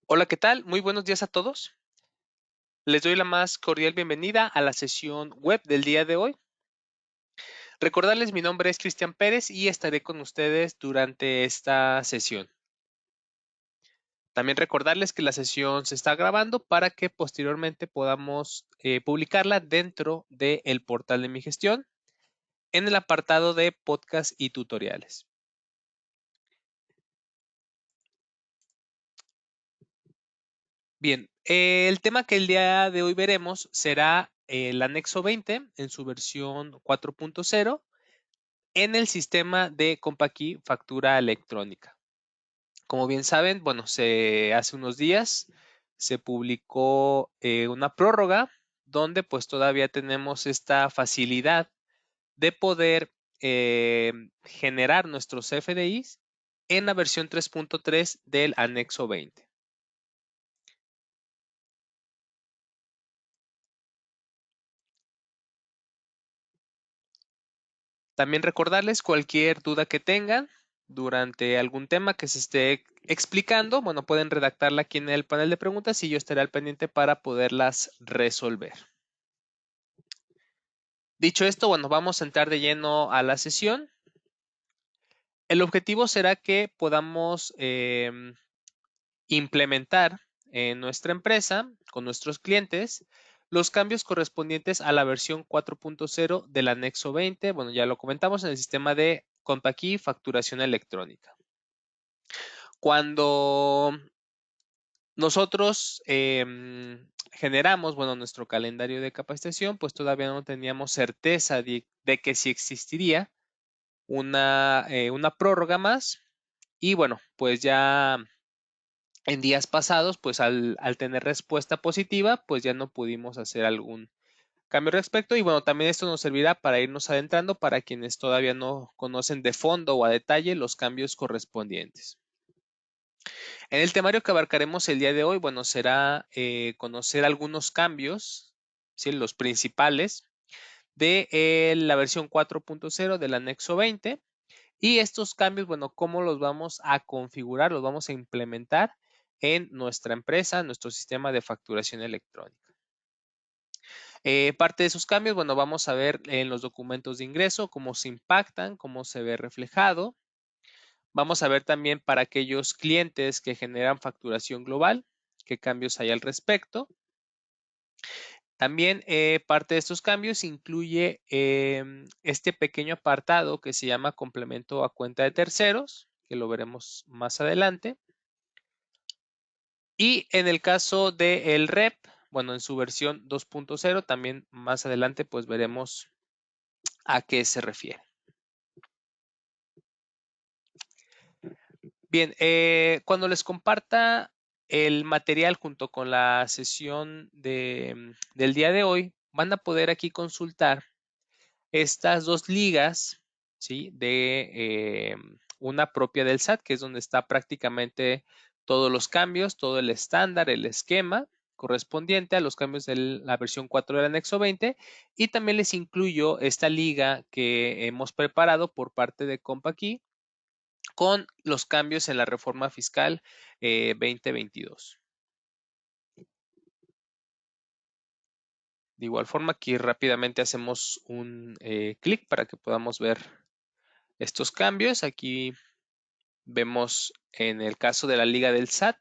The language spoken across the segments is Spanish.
Hola, ¿qué tal? Muy buenos días a todos. Les doy la más cordial bienvenida a la sesión web del día de hoy. Recordarles, mi nombre es Cristian Pérez y estaré con ustedes durante esta sesión. También recordarles que la sesión se está grabando para que posteriormente podamos publicarla dentro del portal de mi gestión en el apartado de podcast y tutoriales. Bien, el tema que el día de hoy veremos será el anexo 20 en su versión 4.0 en el sistema de CompaKey factura electrónica. Como bien saben, bueno, hace unos días se publicó una prórroga donde pues todavía tenemos esta facilidad de poder generar nuestros FDIs en la versión 3.3 del anexo 20. También recordarles cualquier duda que tengan durante algún tema que se esté explicando, bueno, pueden redactarla aquí en el panel de preguntas y yo estaré al pendiente para poderlas resolver. Dicho esto, bueno, vamos a entrar de lleno a la sesión. El objetivo será que podamos implementar en nuestra empresa, con nuestros clientes, los cambios correspondientes a la versión 4.0 del anexo 20. Bueno, ya lo comentamos en el sistema de CompaKey facturación electrónica. Cuando nosotros generamos, bueno, nuestro calendario de capacitación, pues todavía no teníamos certeza de que si existiría una prórroga más. Y bueno, pues ya en días pasados, pues al tener respuesta positiva, pues ya no pudimos hacer algún cambio al respecto. Y bueno, también esto nos servirá para irnos adentrando para quienes todavía no conocen de fondo o a detalle los cambios correspondientes. En el temario que abarcaremos el día de hoy, bueno, será conocer algunos cambios, ¿sí? Los principales de la versión 4.0 del anexo 20. Y estos cambios, bueno, ¿cómo los vamos a configurar? Los vamos a implementar en nuestra empresa, nuestro sistema de facturación electrónica. Parte de esos cambios, bueno, vamos a ver en los documentos de ingreso cómo se impactan, cómo se ve reflejado. Vamos a ver también para aquellos clientes que generan facturación global, qué cambios hay al respecto. También parte de estos cambios incluye este pequeño apartado que se llama complemento a cuenta de terceros, que lo veremos más adelante. Y en el caso del REP, bueno, en su versión 2.0, también más adelante pues veremos a qué se refiere. Bien, cuando les comparta el material junto con la sesión del día de hoy, van a poder aquí consultar estas dos ligas, ¿sí? Una propia del SAT, que es donde está prácticamente todos los cambios, todo el estándar, el esquema correspondiente a los cambios de la versión 4 del anexo 20, y también les incluyo esta liga que hemos preparado por parte de CompaKey con los cambios en la reforma fiscal 2022. De igual forma, aquí rápidamente hacemos un clic para que podamos ver estos cambios. Aquí vemos en el caso de la liga del SAT,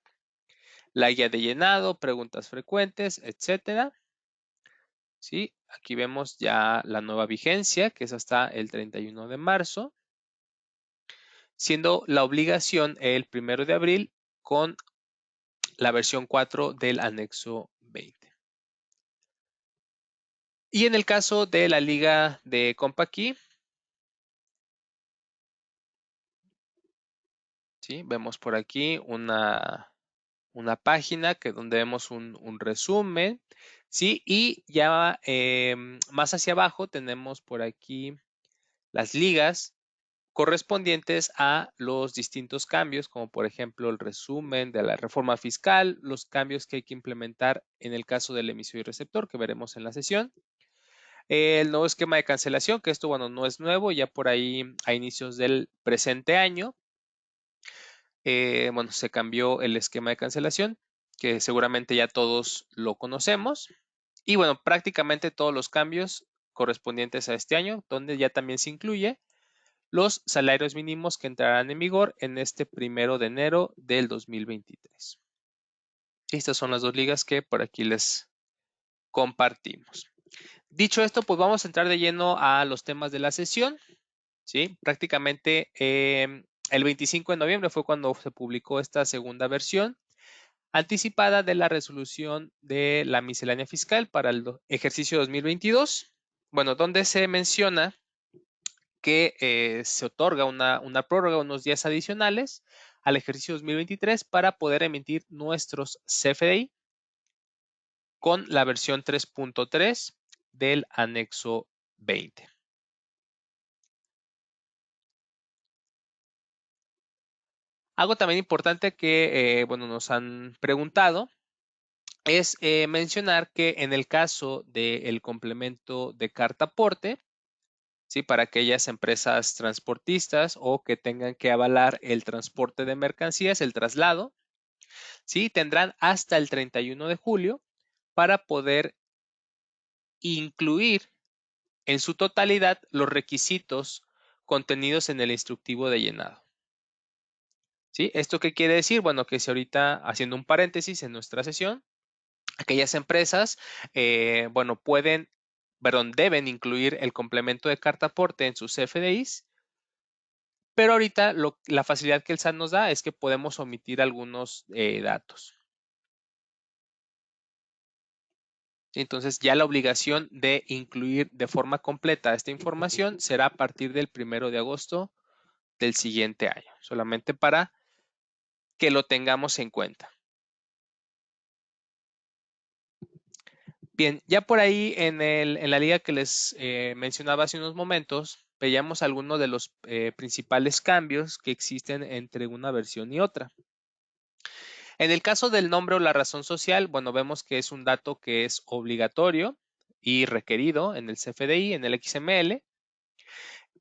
la guía de llenado, preguntas frecuentes, etcétera. ¿Sí? Aquí vemos ya la nueva vigencia, que es hasta el 31 de marzo, siendo la obligación el 1 de abril con la versión 4 del anexo 20. Y en el caso de la liga de CompaKey, ¿sí? Vemos por aquí una página que donde vemos un resumen, ¿sí? Y ya más hacia abajo tenemos por aquí las ligas correspondientes a los distintos cambios, como por ejemplo el resumen de la reforma fiscal, los cambios que hay que implementar en el caso del emisor y receptor, que veremos en la sesión. El nuevo esquema de cancelación, que esto, bueno, no es nuevo, ya por ahí a inicios del presente año, bueno, se cambió el esquema de cancelación. que seguramente ya todos lo conocemos. Y bueno, prácticamente todos los cambios correspondientes a este año, donde ya también se incluye los salarios mínimos que entrarán en vigor en este 1 de enero del 2023. Estas son las dos ligas que por aquí les compartimos. Dicho esto, pues vamos a entrar de lleno a los temas de la sesión. ¿Sí? Prácticamente el 25 de noviembre fue cuando se publicó esta segunda versión anticipada de la resolución de la miscelánea fiscal para el ejercicio 2022. Bueno, donde se menciona que se otorga una prórroga, unos días adicionales al ejercicio 2023 para poder emitir nuestros CFDI con la versión 3.3 del anexo 20. Algo también importante que, bueno, nos han preguntado es mencionar que en el caso del complemento de carta aporte, ¿sí? Para aquellas empresas transportistas o que tengan que avalar el transporte de mercancías, el traslado, ¿sí? Tendrán hasta el 31 de julio para poder incluir en su totalidad los requisitos contenidos en el instructivo de llenado. ¿Sí? ¿Esto qué quiere decir? Bueno, que si ahorita, haciendo un paréntesis en nuestra sesión, aquellas empresas, bueno, deben incluir el complemento de carta aporte en sus CFDIs, pero ahorita la facilidad que el SAT nos da es que podemos omitir algunos datos. Entonces, ya la obligación de incluir de forma completa esta información será a partir del 1 de agosto del siguiente año, solamente para que lo tengamos en cuenta. Bien, ya por ahí en la liga que les mencionaba hace unos momentos, veíamos algunos de los principales cambios que existen entre una versión y otra. En el caso del nombre o la razón social, bueno, vemos que es un dato que es obligatorio y requerido en el CFDI, en el XML.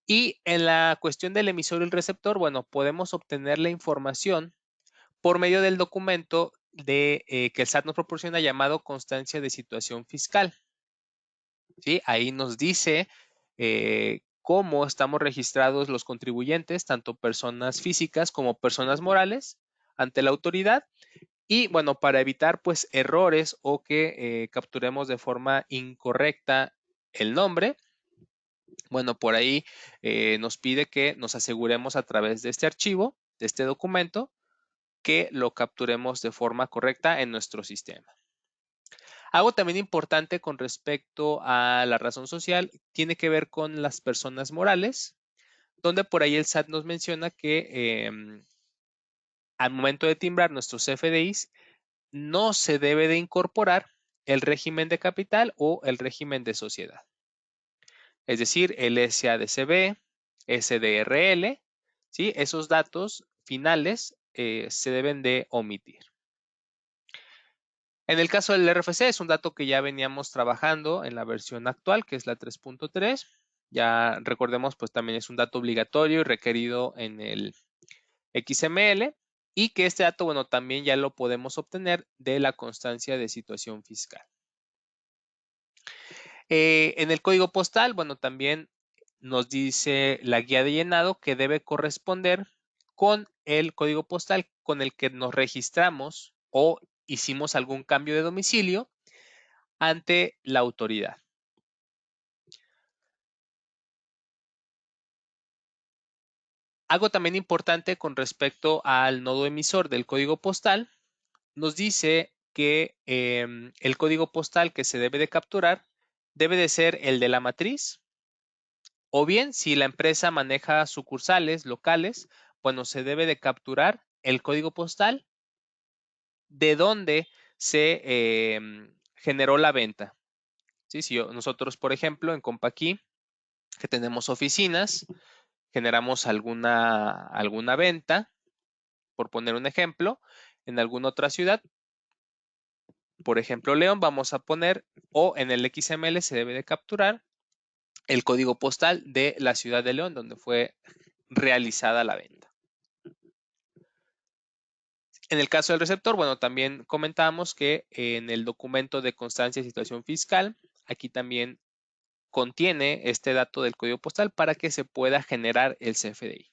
Y en la cuestión del emisor y el receptor, bueno, podemos obtener la información por medio del documento que el SAT nos proporciona llamado constancia de situación fiscal. ¿Sí? Ahí nos dice cómo estamos registrados los contribuyentes, tanto personas físicas como personas morales, ante la autoridad. Y bueno, para evitar pues errores o que capturemos de forma incorrecta el nombre, bueno, por ahí nos pide que nos aseguremos a través de este archivo, de este documento, que lo capturemos de forma correcta en nuestro sistema. Algo también importante con respecto a la razón social tiene que ver con las personas morales, donde por ahí el SAT nos menciona que al momento de timbrar nuestros FDIs no se debe de incorporar el régimen de capital o el régimen de sociedad. Es decir, el SADCB, SDRL, ¿sí? Esos datos finales se deben de omitir. En el caso del RFC es un dato que ya veníamos trabajando en la versión actual, que es la 3.3. Ya recordemos, pues también es un dato obligatorio y requerido en el XML y que este dato, bueno, también ya lo podemos obtener de la constancia de situación fiscal. En el código postal, bueno, también nos dice la guía de llenado que debe corresponder con el código postal con el que nos registramos o hicimos algún cambio de domicilio ante la autoridad. Algo también importante con respecto al nodo emisor del código postal, nos dice que el código postal que se debe de capturar debe de ser el de la matriz, o bien si la empresa maneja sucursales locales, bueno, se debe de capturar el código postal de donde se generó la venta. ¿Sí? Si nosotros, por ejemplo, en Compaquí, que tenemos oficinas, generamos alguna venta, por poner un ejemplo, en alguna otra ciudad, por ejemplo, León, vamos a poner, o en el XML se debe de capturar el código postal de la ciudad de León, donde fue realizada la venta. En el caso del receptor, bueno, también comentamos que en el documento de constancia de situación fiscal, aquí también contiene este dato del código postal para que se pueda generar el CFDI.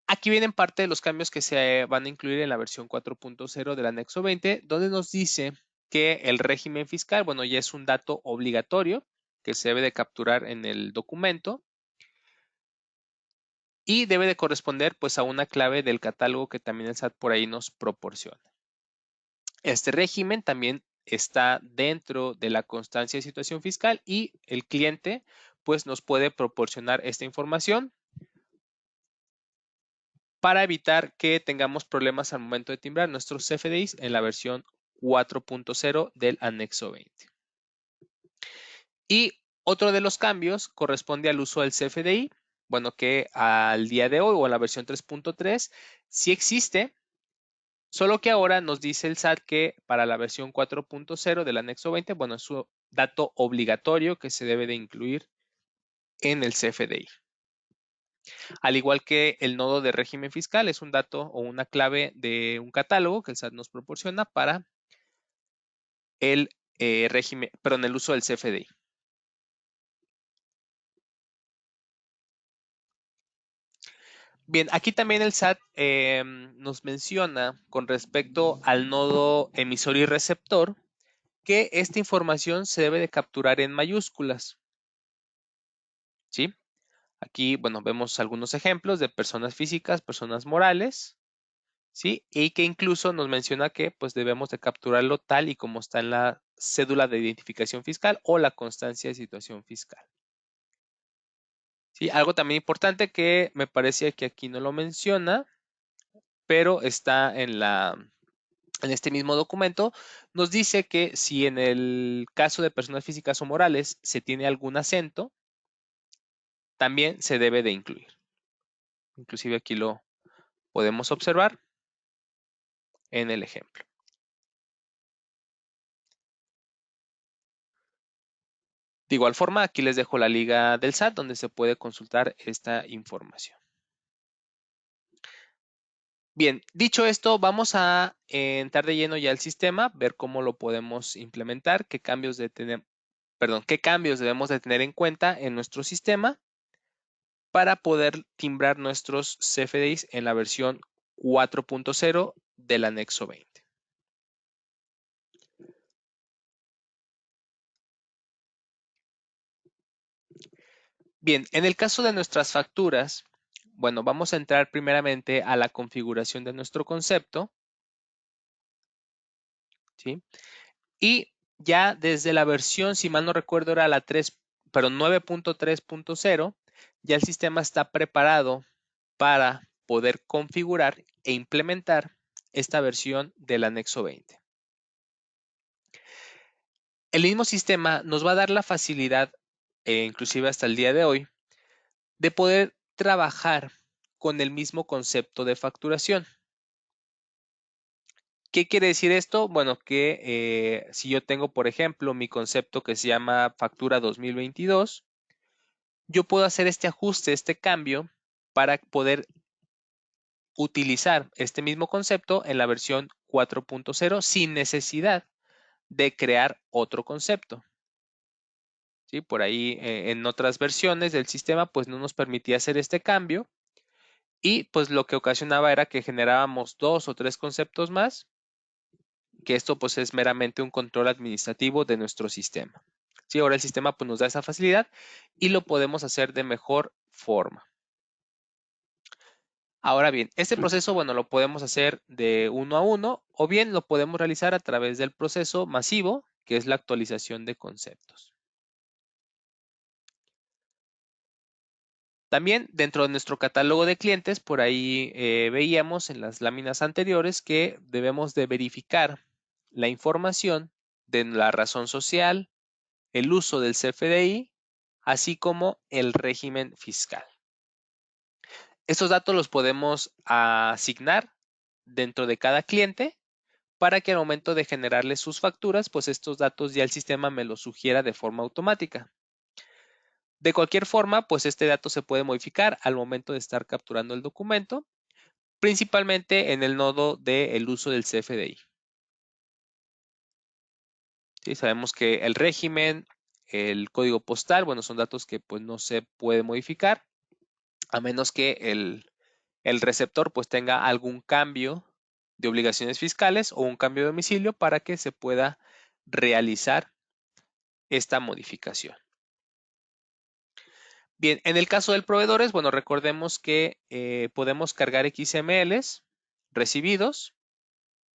Aquí vienen parte de los cambios que se van a incluir en la versión 4.0 del anexo 20, donde nos dice que el régimen fiscal, bueno, ya es un dato obligatorio que se debe de capturar en el documento y debe de corresponder pues a una clave del catálogo que también el SAT por ahí nos proporciona. Este régimen también está dentro de la constancia de situación fiscal y el cliente pues nos puede proporcionar esta información para evitar que tengamos problemas al momento de timbrar nuestros CFDIs en la versión 4.0 del anexo 20. Y otro de los cambios corresponde al uso del CFDI, bueno, que al día de hoy o en la versión 3.3 sí existe, solo que ahora nos dice el SAT que para la versión 4.0 del anexo 20, bueno, es un dato obligatorio que se debe de incluir en el CFDI. Al igual que el nodo de régimen fiscal, es un dato o una clave de un catálogo que el SAT nos proporciona para el régimen, perdón, el uso del CFDI. Bien, aquí también el SAT nos menciona con respecto al nodo emisor y receptor que esta información se debe de capturar en mayúsculas. ¿Sí? Aquí, bueno, vemos algunos ejemplos de personas físicas, personas morales, ¿sí? Y que incluso nos menciona que pues debemos de capturarlo tal y como está en la cédula de identificación fiscal o la constancia de situación fiscal. ¿Sí? Algo también importante que me parece que aquí no lo menciona, pero está en este mismo documento, nos dice que si en el caso de personas físicas o morales se tiene algún acento, también se debe de incluir. Inclusive aquí lo podemos observar en el ejemplo. De igual forma, aquí les dejo la liga del SAT donde se puede consultar esta información. Bien, dicho esto, vamos a entrar de lleno ya al sistema, ver cómo lo podemos implementar, qué cambios debemos de tener en cuenta en nuestro sistema para poder timbrar nuestros CFDIs en la versión 4.0 del anexo 20. Bien, en el caso de nuestras facturas, bueno, vamos a entrar primeramente a la configuración de nuestro concepto, ¿sí? Y ya desde la versión, si mal no recuerdo, era la 9.3.0, ya el sistema está preparado para poder configurar e implementar esta versión del anexo 20. El mismo sistema nos va a dar la facilidad, inclusive hasta el día de hoy, de poder trabajar con el mismo concepto de facturación. ¿Qué quiere decir esto? Bueno, que si yo tengo, por ejemplo, mi concepto que se llama factura 2022, yo puedo hacer este ajuste, este cambio, para poder utilizar este mismo concepto en la versión 4.0 sin necesidad de crear otro concepto. ¿Sí? Por ahí en otras versiones del sistema pues no nos permitía hacer este cambio y pues lo que ocasionaba era que generábamos 2 o 3 conceptos más, que esto pues es meramente un control administrativo de nuestro sistema. Sí, ahora el sistema pues nos da esa facilidad y lo podemos hacer de mejor forma. Ahora bien, este proceso, bueno, lo podemos hacer de uno a uno o bien lo podemos realizar a través del proceso masivo, que es la actualización de conceptos. También dentro de nuestro catálogo de clientes, por ahí veíamos en las láminas anteriores que debemos de verificar la información de la razón social, el uso del CFDI, así como el régimen fiscal. Estos datos los podemos asignar dentro de cada cliente para que al momento de generarle sus facturas, pues estos datos ya el sistema me los sugiera de forma automática. De cualquier forma, pues este dato se puede modificar al momento de estar capturando el documento, principalmente en el nodo del uso del CFDI. ¿Sí? Sabemos que el régimen, el código postal, bueno, son datos que pues no se puede modificar a menos que el receptor pues tenga algún cambio de obligaciones fiscales o un cambio de domicilio para que se pueda realizar esta modificación. Bien, en el caso del proveedores, bueno, recordemos que podemos cargar XMLs recibidos,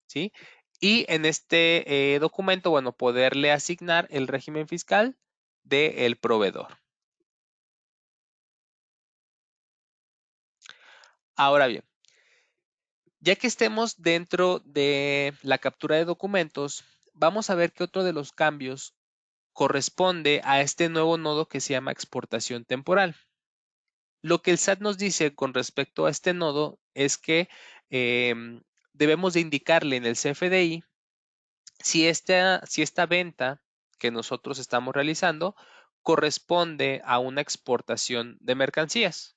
¿sí? Y en este documento, bueno, poderle asignar el régimen fiscal del proveedor. Ahora bien, ya que estemos dentro de la captura de documentos, vamos a ver que otro de los cambios corresponde a este nuevo nodo que se llama exportación temporal. Lo que el SAT nos dice con respecto a este nodo es que debemos de indicarle en el CFDI si esta venta que nosotros estamos realizando corresponde a una exportación de mercancías.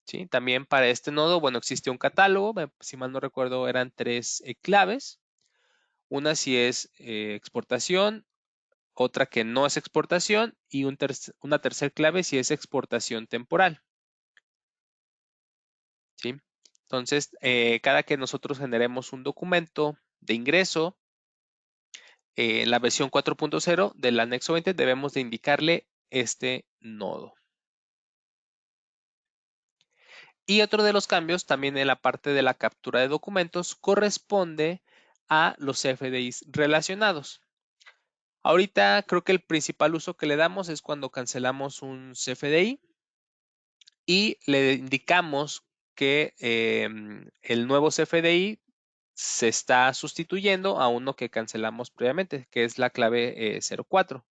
¿Sí? También para este nodo, bueno, existe un catálogo, si mal no recuerdo eran 3 claves. Una si es exportación, otra que no es exportación y una tercera clave si es exportación temporal. ¿Sí? Entonces, cada que nosotros generemos un documento de ingreso, en la versión 4.0 del anexo 20 debemos de indicarle este nodo. Y otro de los cambios también en la parte de la captura de documentos corresponde a los CFDIs relacionados. Ahorita creo que el principal uso que le damos es cuando cancelamos un CFDI y le indicamos que el nuevo CFDI se está sustituyendo a uno que cancelamos previamente, que es la clave 04,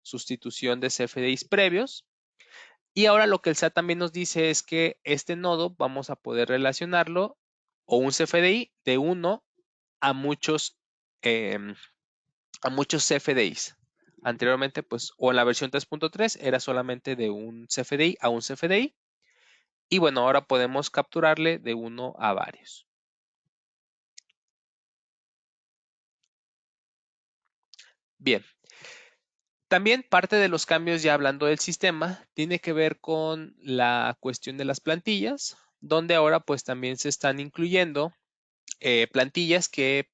sustitución de CFDIs previos. Y ahora lo que el SAT también nos dice es que este nodo vamos a poder relacionarlo o un CFDI de uno a muchos, a muchos CFDIs. Anteriormente, pues, o en la versión 3.3 era solamente de un CFDI a un CFDI. Y bueno, ahora podemos capturarle de uno a varios. Bien. También parte de los cambios, ya hablando del sistema, tiene que ver con la cuestión de las plantillas, donde ahora pues también se están incluyendo plantillas que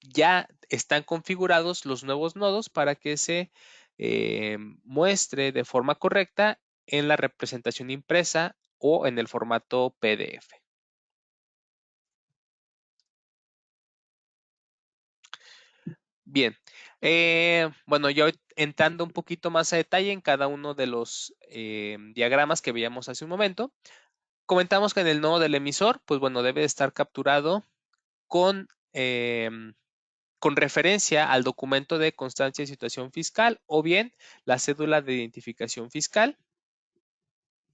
ya están configurados los nuevos nodos para que se muestre de forma correcta en la representación impresa o en el formato PDF. Bien, bueno, yo entrando un poquito más a detalle en cada uno de los diagramas que veíamos hace un momento, comentamos que en el nodo del emisor, pues bueno, debe estar capturado con, con referencia al documento de constancia de situación fiscal o bien la cédula de identificación fiscal.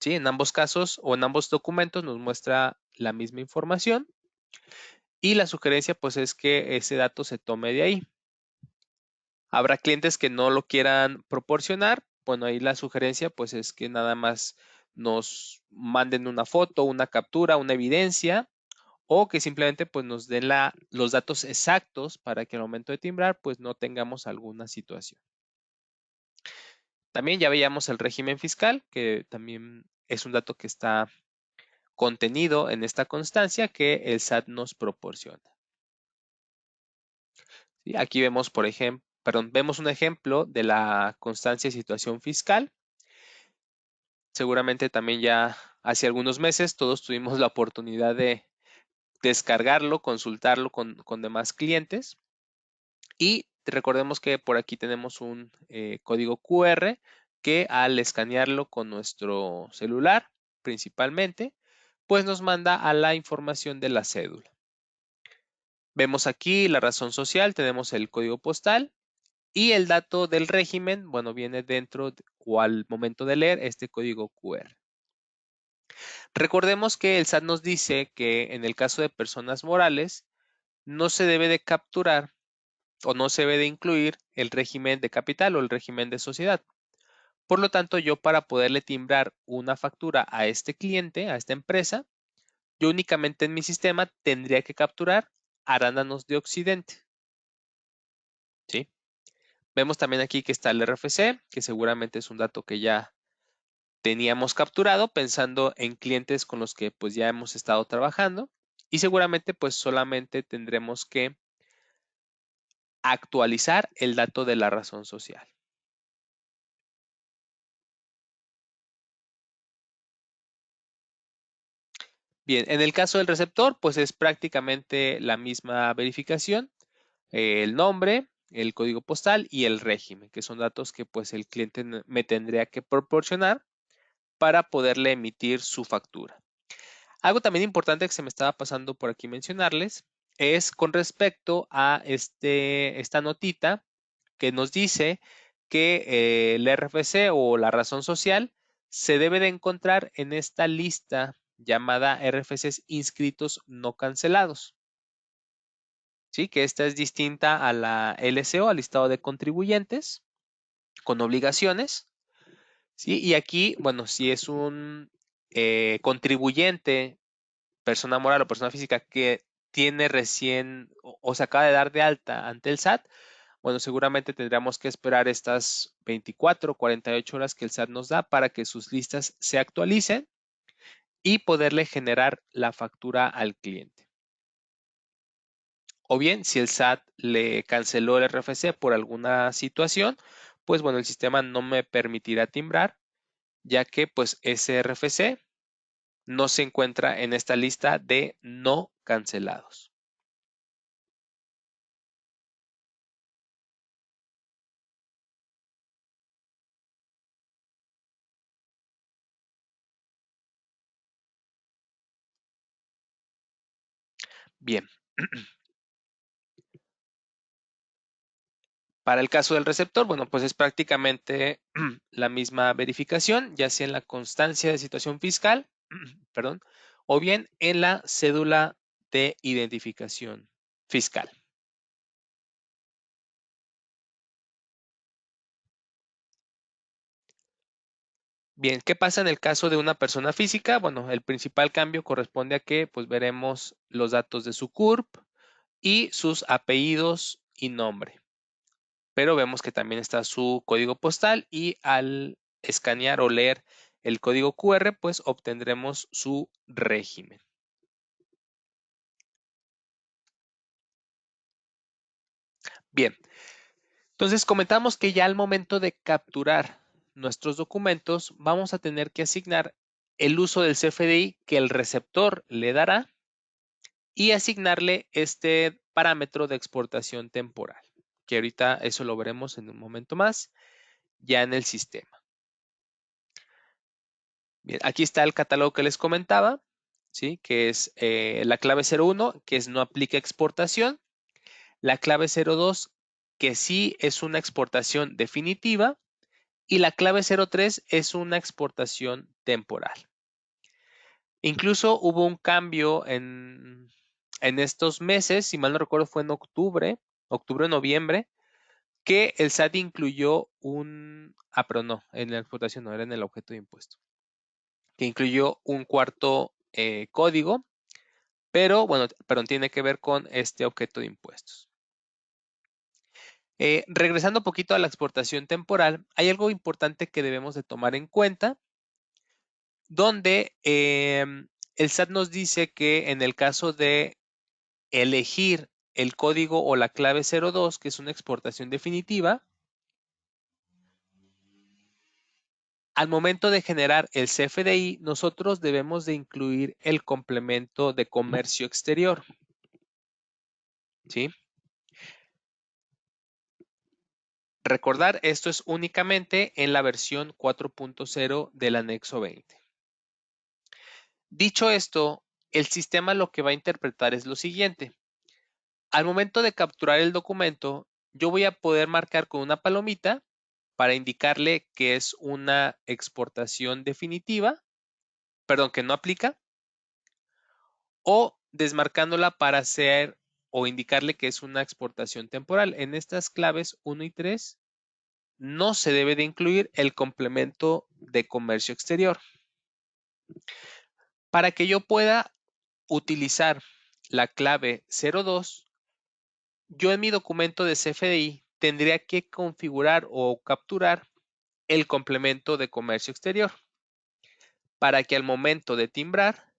¿Sí? En ambos casos o en ambos documentos nos muestra la misma información y la sugerencia pues es que ese dato se tome de ahí. Habrá clientes que no lo quieran proporcionar. Bueno, ahí la sugerencia pues es que nada más nos manden una foto, una captura, una evidencia o que simplemente pues nos den los datos exactos para que al momento de timbrar pues no tengamos alguna situación. También ya veíamos el régimen fiscal, que también es un dato que está contenido en esta constancia que el SAT nos proporciona. ¿Sí? Aquí vemos, por ejemplo, vemos un ejemplo de la constancia de situación fiscal. Seguramente también ya hace algunos meses todos tuvimos la oportunidad de descargarlo, consultarlo con demás clientes. Y recordemos que por aquí tenemos un código QR que al escanearlo con nuestro celular principalmente, pues nos manda a la información de la cédula. Vemos aquí la razón social, tenemos el código postal y el dato del régimen, bueno, viene dentro o al momento de leer este código QR. Recordemos que el SAT nos dice que en el caso de personas morales no se debe de capturar o no se debe de incluir el régimen de capital o el régimen de sociedad. Por lo tanto, yo para poderle timbrar una factura a este cliente, a esta empresa, yo únicamente en mi sistema tendría que capturar arándanos de Occidente. ¿Sí? Vemos también aquí que está el RFC, que seguramente es un dato que ya teníamos capturado pensando en clientes con los que pues ya hemos estado trabajando y seguramente pues solamente tendremos que actualizar el dato de la razón social. Bien, en el caso del receptor pues es prácticamente la misma verificación, el nombre, el código postal y el régimen, que son datos que pues el cliente me tendría que proporcionar para poderle emitir su factura. Algo también importante que se me estaba pasando por aquí mencionarles es con respecto a esta notita que nos dice que el RFC o la razón social se debe de encontrar en esta lista llamada RFCs inscritos no cancelados. ¿Sí? Que esta es distinta a la LCO, al listado de contribuyentes con obligaciones. ¿Sí? Y aquí, bueno, si es un contribuyente, persona moral o persona física que tiene recién o se acaba de dar de alta ante el SAT, bueno, seguramente tendríamos que esperar estas 24, 48 horas que el SAT nos da para que sus listas se actualicen y poderle generar la factura al cliente. O bien, si el SAT le canceló el RFC por alguna situación, pues bueno, el sistema no me permitirá timbrar, ya que pues ese RFC no se encuentra en esta lista de no cancelados. Bien, para el caso del receptor, bueno, pues es prácticamente la misma verificación, ya sea en la constancia de situación fiscal, perdón, o bien en la cédula de identificación fiscal. Bien, ¿qué pasa en el caso de una persona física? Bueno, el principal cambio corresponde a que pues veremos los datos de su CURP y sus apellidos y nombre. Pero vemos que también está su código postal y al escanear o leer el código QR, pues obtendremos su régimen. Bien, entonces comentamos que ya al momento de capturar nuestros documentos, vamos a tener que asignar el uso del CFDI que el receptor le dará y asignarle este parámetro de exportación temporal, que ahorita eso lo veremos en un momento más, ya en el sistema. Bien, aquí está el catálogo que les comentaba, ¿sí? Que es la clave 01, que es no aplica exportación, la clave 02, que sí es una exportación definitiva, y la clave 03 es una exportación temporal. Incluso hubo un cambio en estos meses, si mal no recuerdo fue en octubre o noviembre, que el SAT incluyó pero no, en la exportación no, era en el objeto de impuesto, que incluyó un cuarto código, pero bueno, perdón, tiene que ver con este objeto de impuestos. Regresando un poquito a la exportación temporal, hay algo importante que debemos de tomar en cuenta, donde el SAT nos dice que en el caso de elegir el código o la clave 02, que es una exportación definitiva, al momento de generar el CFDI, nosotros debemos de incluir el complemento de comercio exterior, ¿sí? Recordar, esto es únicamente en la versión 4.0 del anexo 20. Dicho esto, el sistema lo que va a interpretar es lo siguiente. Al momento de capturar el documento, yo voy a poder marcar con una palomita para indicarle que es una exportación definitiva, perdón, que no aplica, o desmarcándola para hacer o indicarle que es una exportación temporal. En estas claves 1 y 3 no se debe de incluir el complemento de comercio exterior. Para que yo pueda utilizar la clave 02, yo en mi documento de CFDI tendría que configurar o capturar el complemento de comercio exterior para que al momento de timbrar,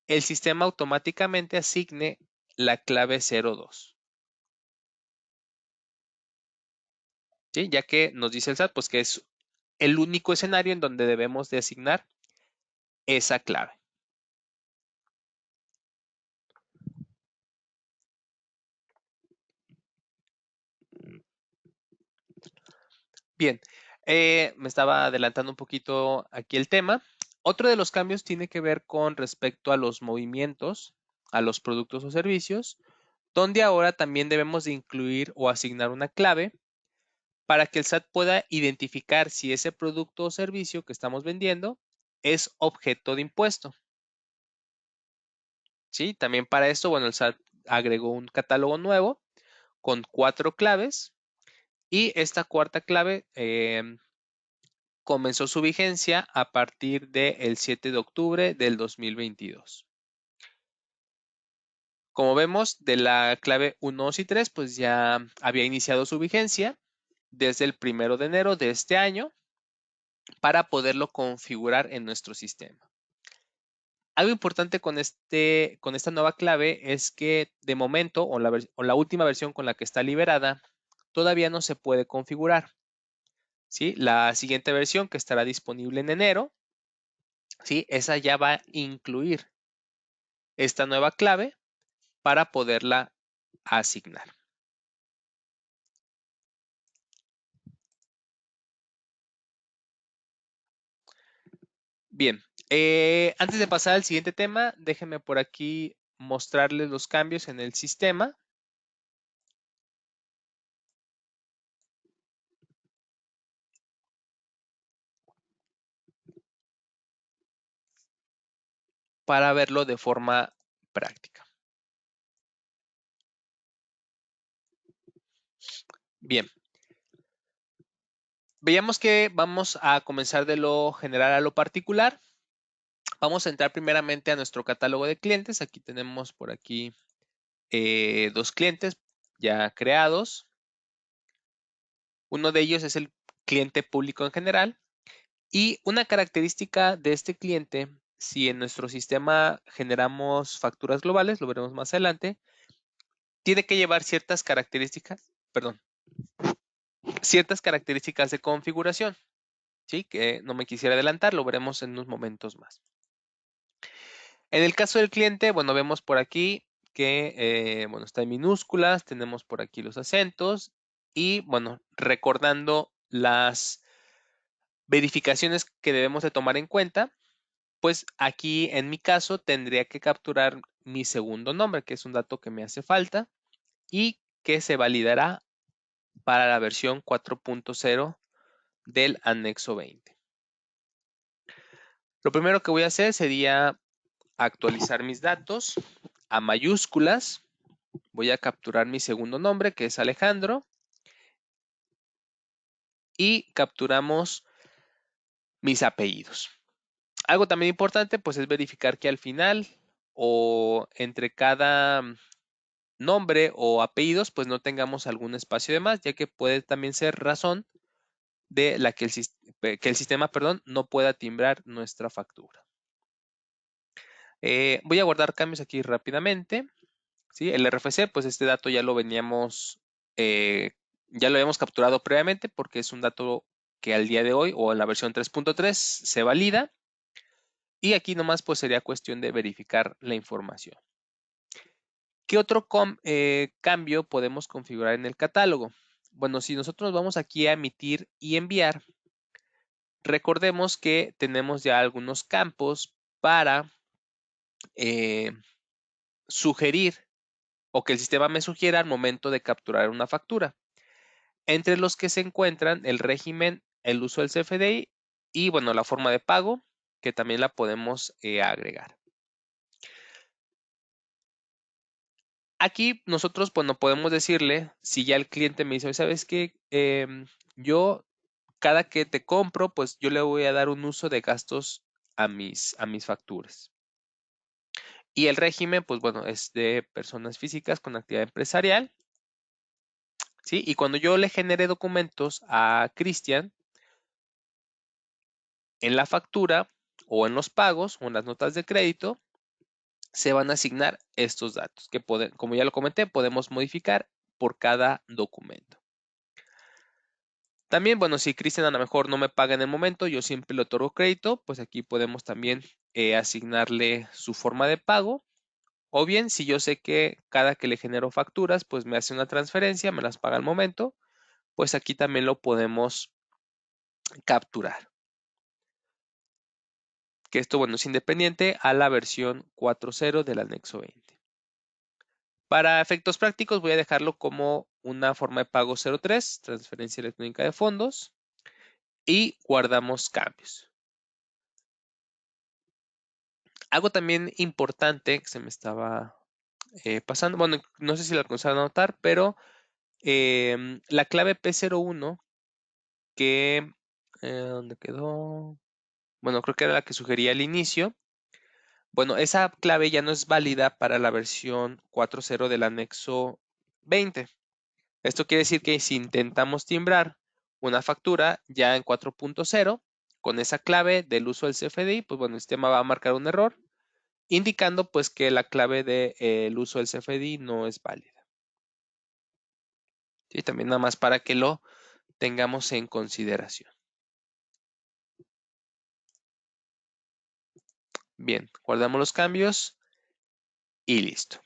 el sistema automáticamente asigne la clave 02. ¿Sí? Ya que nos dice el SAT, pues que es el único escenario en donde debemos de asignar esa clave. Bien, me estaba adelantando un poquito aquí el tema. Otro de los cambios tiene que ver con respecto a los movimientos, a los productos o servicios, donde ahora también debemos de incluir o asignar una clave para que el SAT pueda identificar si ese producto o servicio que estamos vendiendo es objeto de impuesto. ¿Sí? También para esto, bueno, el SAT agregó un catálogo nuevo con 4 claves y esta cuarta clave comenzó su vigencia a partir del 7 de octubre del 2022. Como vemos, de la clave 1, 2 y 3, pues ya había iniciado su vigencia desde el 1 de enero de este año para poderlo configurar en nuestro sistema. Algo importante con esta nueva clave es que de momento, o la última versión con la que está liberada, todavía no se puede configurar. ¿Sí? La siguiente versión que estará disponible en enero, ¿sí? Esa ya va a incluir esta nueva clave para poderla asignar. Bien, antes de pasar al siguiente tema, déjenme por aquí mostrarles los cambios en el sistema. Para verlo de forma práctica. Bien, veamos que vamos a comenzar de lo general a lo particular. Vamos a entrar primeramente a nuestro catálogo de clientes. Aquí tenemos por aquí 2 clientes ya creados. Uno de ellos es el cliente público en general. Y una característica de este cliente, si en nuestro sistema generamos facturas globales, lo veremos más adelante, tiene que llevar ciertas características, perdón, ciertas características de configuración, ¿sí? Que no me quisiera adelantar, lo veremos en unos momentos más. En el caso del cliente, bueno, vemos por aquí que, bueno, está en minúsculas, tenemos por aquí los acentos y, bueno, recordando las verificaciones que debemos de tomar en cuenta, pues aquí en mi caso tendría que capturar mi segundo nombre, que es un dato que me hace falta y que se validará para la versión 4.0 del anexo 20. Lo primero que voy a hacer sería actualizar mis datos a mayúsculas. Voy a capturar mi segundo nombre, que es Alejandro, y capturamos mis apellidos. Algo también importante, pues es verificar que al final o entre cada nombre o apellidos, pues no tengamos algún espacio de más, ya que puede también ser razón de la que el sistema, perdón, no pueda timbrar nuestra factura. Voy a guardar cambios aquí rápidamente. ¿Sí? El RFC, pues este dato ya lo veníamos, ya lo habíamos capturado previamente porque es un dato que al día de hoy o en la versión 3.3 se valida. Y aquí nomás pues sería cuestión de verificar la información. ¿Qué otro cambio podemos configurar en el catálogo? Bueno, si nosotros vamos aquí a emitir y enviar, recordemos que tenemos ya algunos campos para sugerir o que el sistema me sugiera al momento de capturar una factura, entre los que se encuentran el régimen, el uso del CFDI y, bueno, la forma de pago, que también la podemos agregar. Aquí nosotros, bueno, podemos decirle, si ya el cliente me dice, ¿sabes qué? Yo, cada que te compro, pues yo le voy a dar un uso de gastos a mis facturas. Y el régimen, pues bueno, es de personas físicas con actividad empresarial. ¿Sí? Y cuando yo le genere documentos a Cristian, en la factura o en los pagos o en las notas de crédito, se van a asignar estos datos que, como ya lo comenté, podemos modificar por cada documento. También, bueno, si Cristian a lo mejor no me paga en el momento, yo siempre le otorgo crédito, pues aquí podemos también asignarle su forma de pago. O bien, si yo sé que cada que le genero facturas, pues me hace una transferencia, me las paga al momento, pues aquí también lo podemos capturar. Que esto, bueno, es independiente a la versión 4.0 del anexo 20. Para efectos prácticos voy a dejarlo como una forma de pago 03, transferencia electrónica de fondos, y guardamos cambios. Algo también importante que se me estaba pasando, bueno, no sé si lo alcanzaron a notar, pero la clave P01 que, ¿dónde quedó? Bueno, creo que era la que sugería al inicio. Bueno, esa clave ya no es válida para la versión 4.0 del anexo 20. Esto quiere decir que si intentamos timbrar una factura ya en 4.0 con esa clave del uso del CFDI, pues bueno, el sistema va a marcar un error, indicando pues que la clave del uso del CFDI no es válida. Y también nada más para que lo tengamos en consideración. Bien, guardamos los cambios y listo.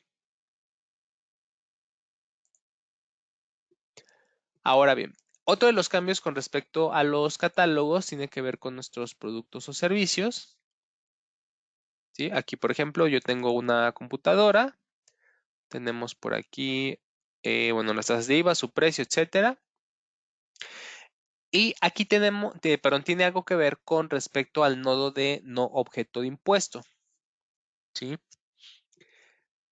Ahora bien, otro de los cambios con respecto a los catálogos tiene que ver con nuestros productos o servicios. ¿Sí? Aquí, por ejemplo, yo tengo una computadora. Tenemos por aquí, bueno, las tasas de IVA, su precio, etcétera. Y aquí tenemos, perdón, tiene algo que ver con respecto al nodo de no objeto de impuesto. ¿Sí?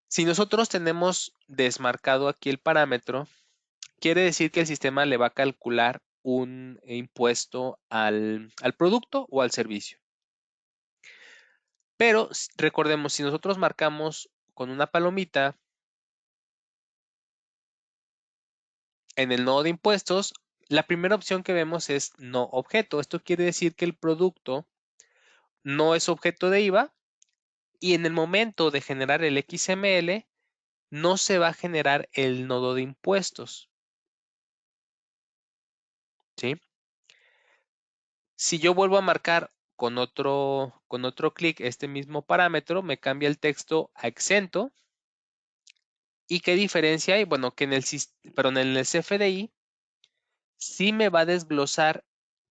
Si nosotros tenemos desmarcado aquí el parámetro, quiere decir que el sistema le va a calcular un impuesto al producto o al servicio. Pero recordemos, si nosotros marcamos con una palomita en el nodo de impuestos, la primera opción que vemos es no objeto. Esto quiere decir que el producto no es objeto de IVA y en el momento de generar el XML no se va a generar el nodo de impuestos. ¿Sí? Si yo vuelvo a marcar con otro clic este mismo parámetro, me cambia el texto a exento. ¿Y qué diferencia hay? Bueno, que en el CFDI sí me va a desglosar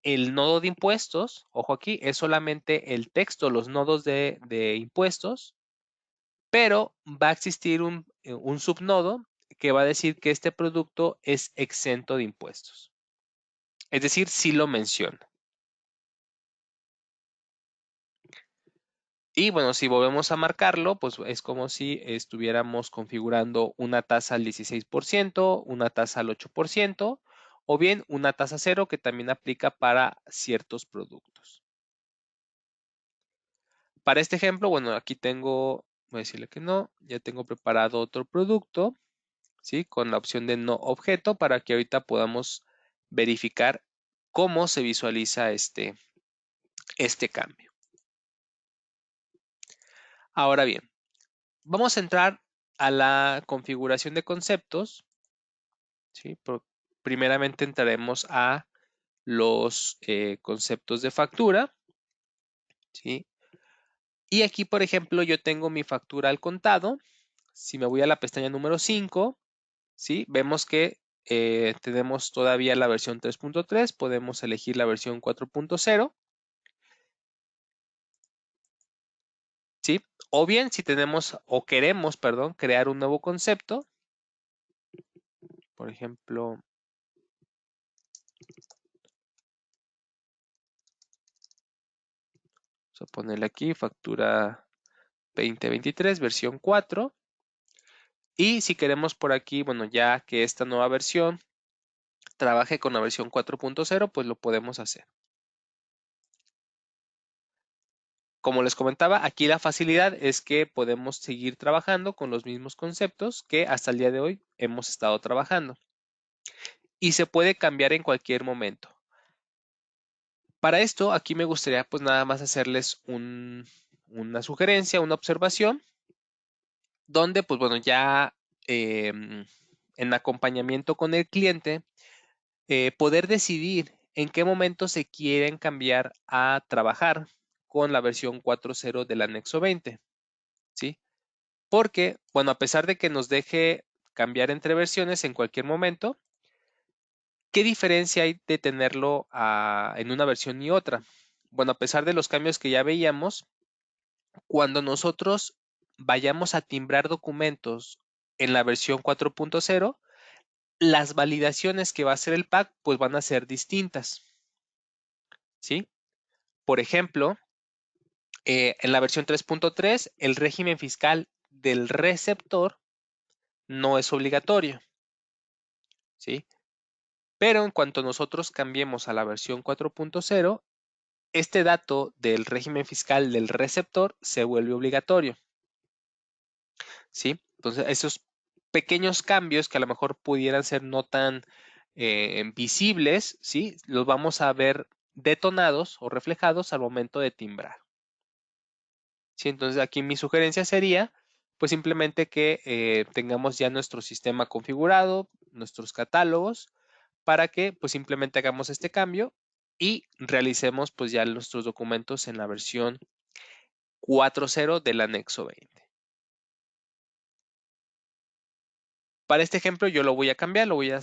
el nodo de impuestos. Ojo aquí, es solamente el texto, los nodos de impuestos, pero va a existir un subnodo que va a decir que este producto es exento de impuestos. Es decir, sí lo menciona. Y bueno, si volvemos a marcarlo, pues es como si estuviéramos configurando una tasa al 16%, una tasa al 8%, o bien una tasa cero que también aplica para ciertos productos. Para este ejemplo, bueno, aquí tengo, voy a decirle que no, ya tengo preparado otro producto, ¿sí? Con la opción de no objeto para que ahorita podamos verificar cómo se visualiza este cambio. Ahora bien, vamos a entrar a la configuración de conceptos, ¿sí? Primeramente entraremos a los conceptos de factura, ¿sí? Y aquí, por ejemplo, yo tengo mi factura al contado. Si me voy a la pestaña número 5, ¿sí? Vemos que tenemos todavía la versión 3.3, podemos elegir la versión 4.0, ¿sí? O bien si tenemos o queremos, perdón, crear un nuevo concepto, por ejemplo, vamos a ponerle aquí factura 2023, versión 4. Y si queremos por aquí, bueno, ya que esta nueva versión trabaje con la versión 4.0, pues lo podemos hacer. como les comentaba, aquí la facilidad es que podemos seguir trabajando con los mismos conceptos que hasta el día de hoy hemos estado trabajando. Y se puede cambiar en cualquier momento. Para esto, aquí me gustaría pues nada más hacerles una sugerencia, una observación, donde pues bueno, ya en acompañamiento con el cliente, poder decidir en qué momento se quieren cambiar a trabajar con la versión 4.0 del anexo 20, ¿sí? Porque, bueno, a pesar de que nos deje cambiar entre versiones en cualquier momento, ¿qué diferencia hay de tenerlo en una versión y otra? Bueno, a pesar de los cambios que ya veíamos, cuando nosotros vayamos a timbrar documentos en la versión 4.0, las validaciones que va a hacer el PAC pues van a ser distintas, ¿sí? Por ejemplo, en la versión 3.3, el régimen fiscal del receptor no es obligatorio, ¿sí? Pero en cuanto nosotros cambiemos a la versión 4.0, este dato del régimen fiscal del receptor se vuelve obligatorio, ¿sí? Entonces, esos pequeños cambios que a lo mejor pudieran ser no tan visibles, ¿sí? Los vamos a ver detonados o reflejados al momento de timbrar. ¿Sí? Entonces, aquí mi sugerencia sería, pues simplemente que tengamos ya nuestro sistema configurado, nuestros catálogos, para que pues simplemente hagamos este cambio y realicemos pues ya nuestros documentos en la versión 4.0 del anexo 20. Para este ejemplo yo lo voy a cambiar, le voy a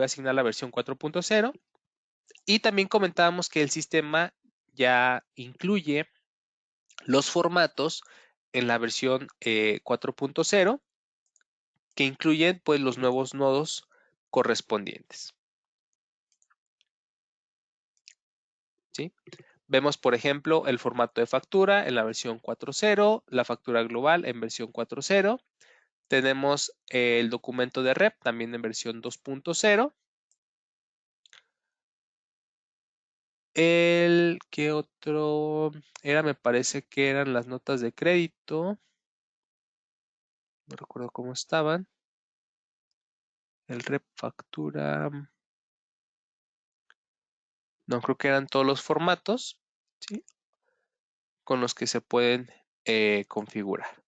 asignar la versión 4.0 y también comentábamos que el sistema ya incluye los formatos en la versión 4.0 que incluyen pues los nuevos nodos correspondientes. ¿Sí? Vemos, por ejemplo, el formato de factura en la versión 4.0, la factura global en versión 4.0. Tenemos el documento de REP también en versión 2.0. ¿Qué otro era? Me parece que eran las notas de crédito. No recuerdo cómo estaban. El REP factura. No, creo que eran todos los formatos, ¿sí? Con los que se pueden configurar.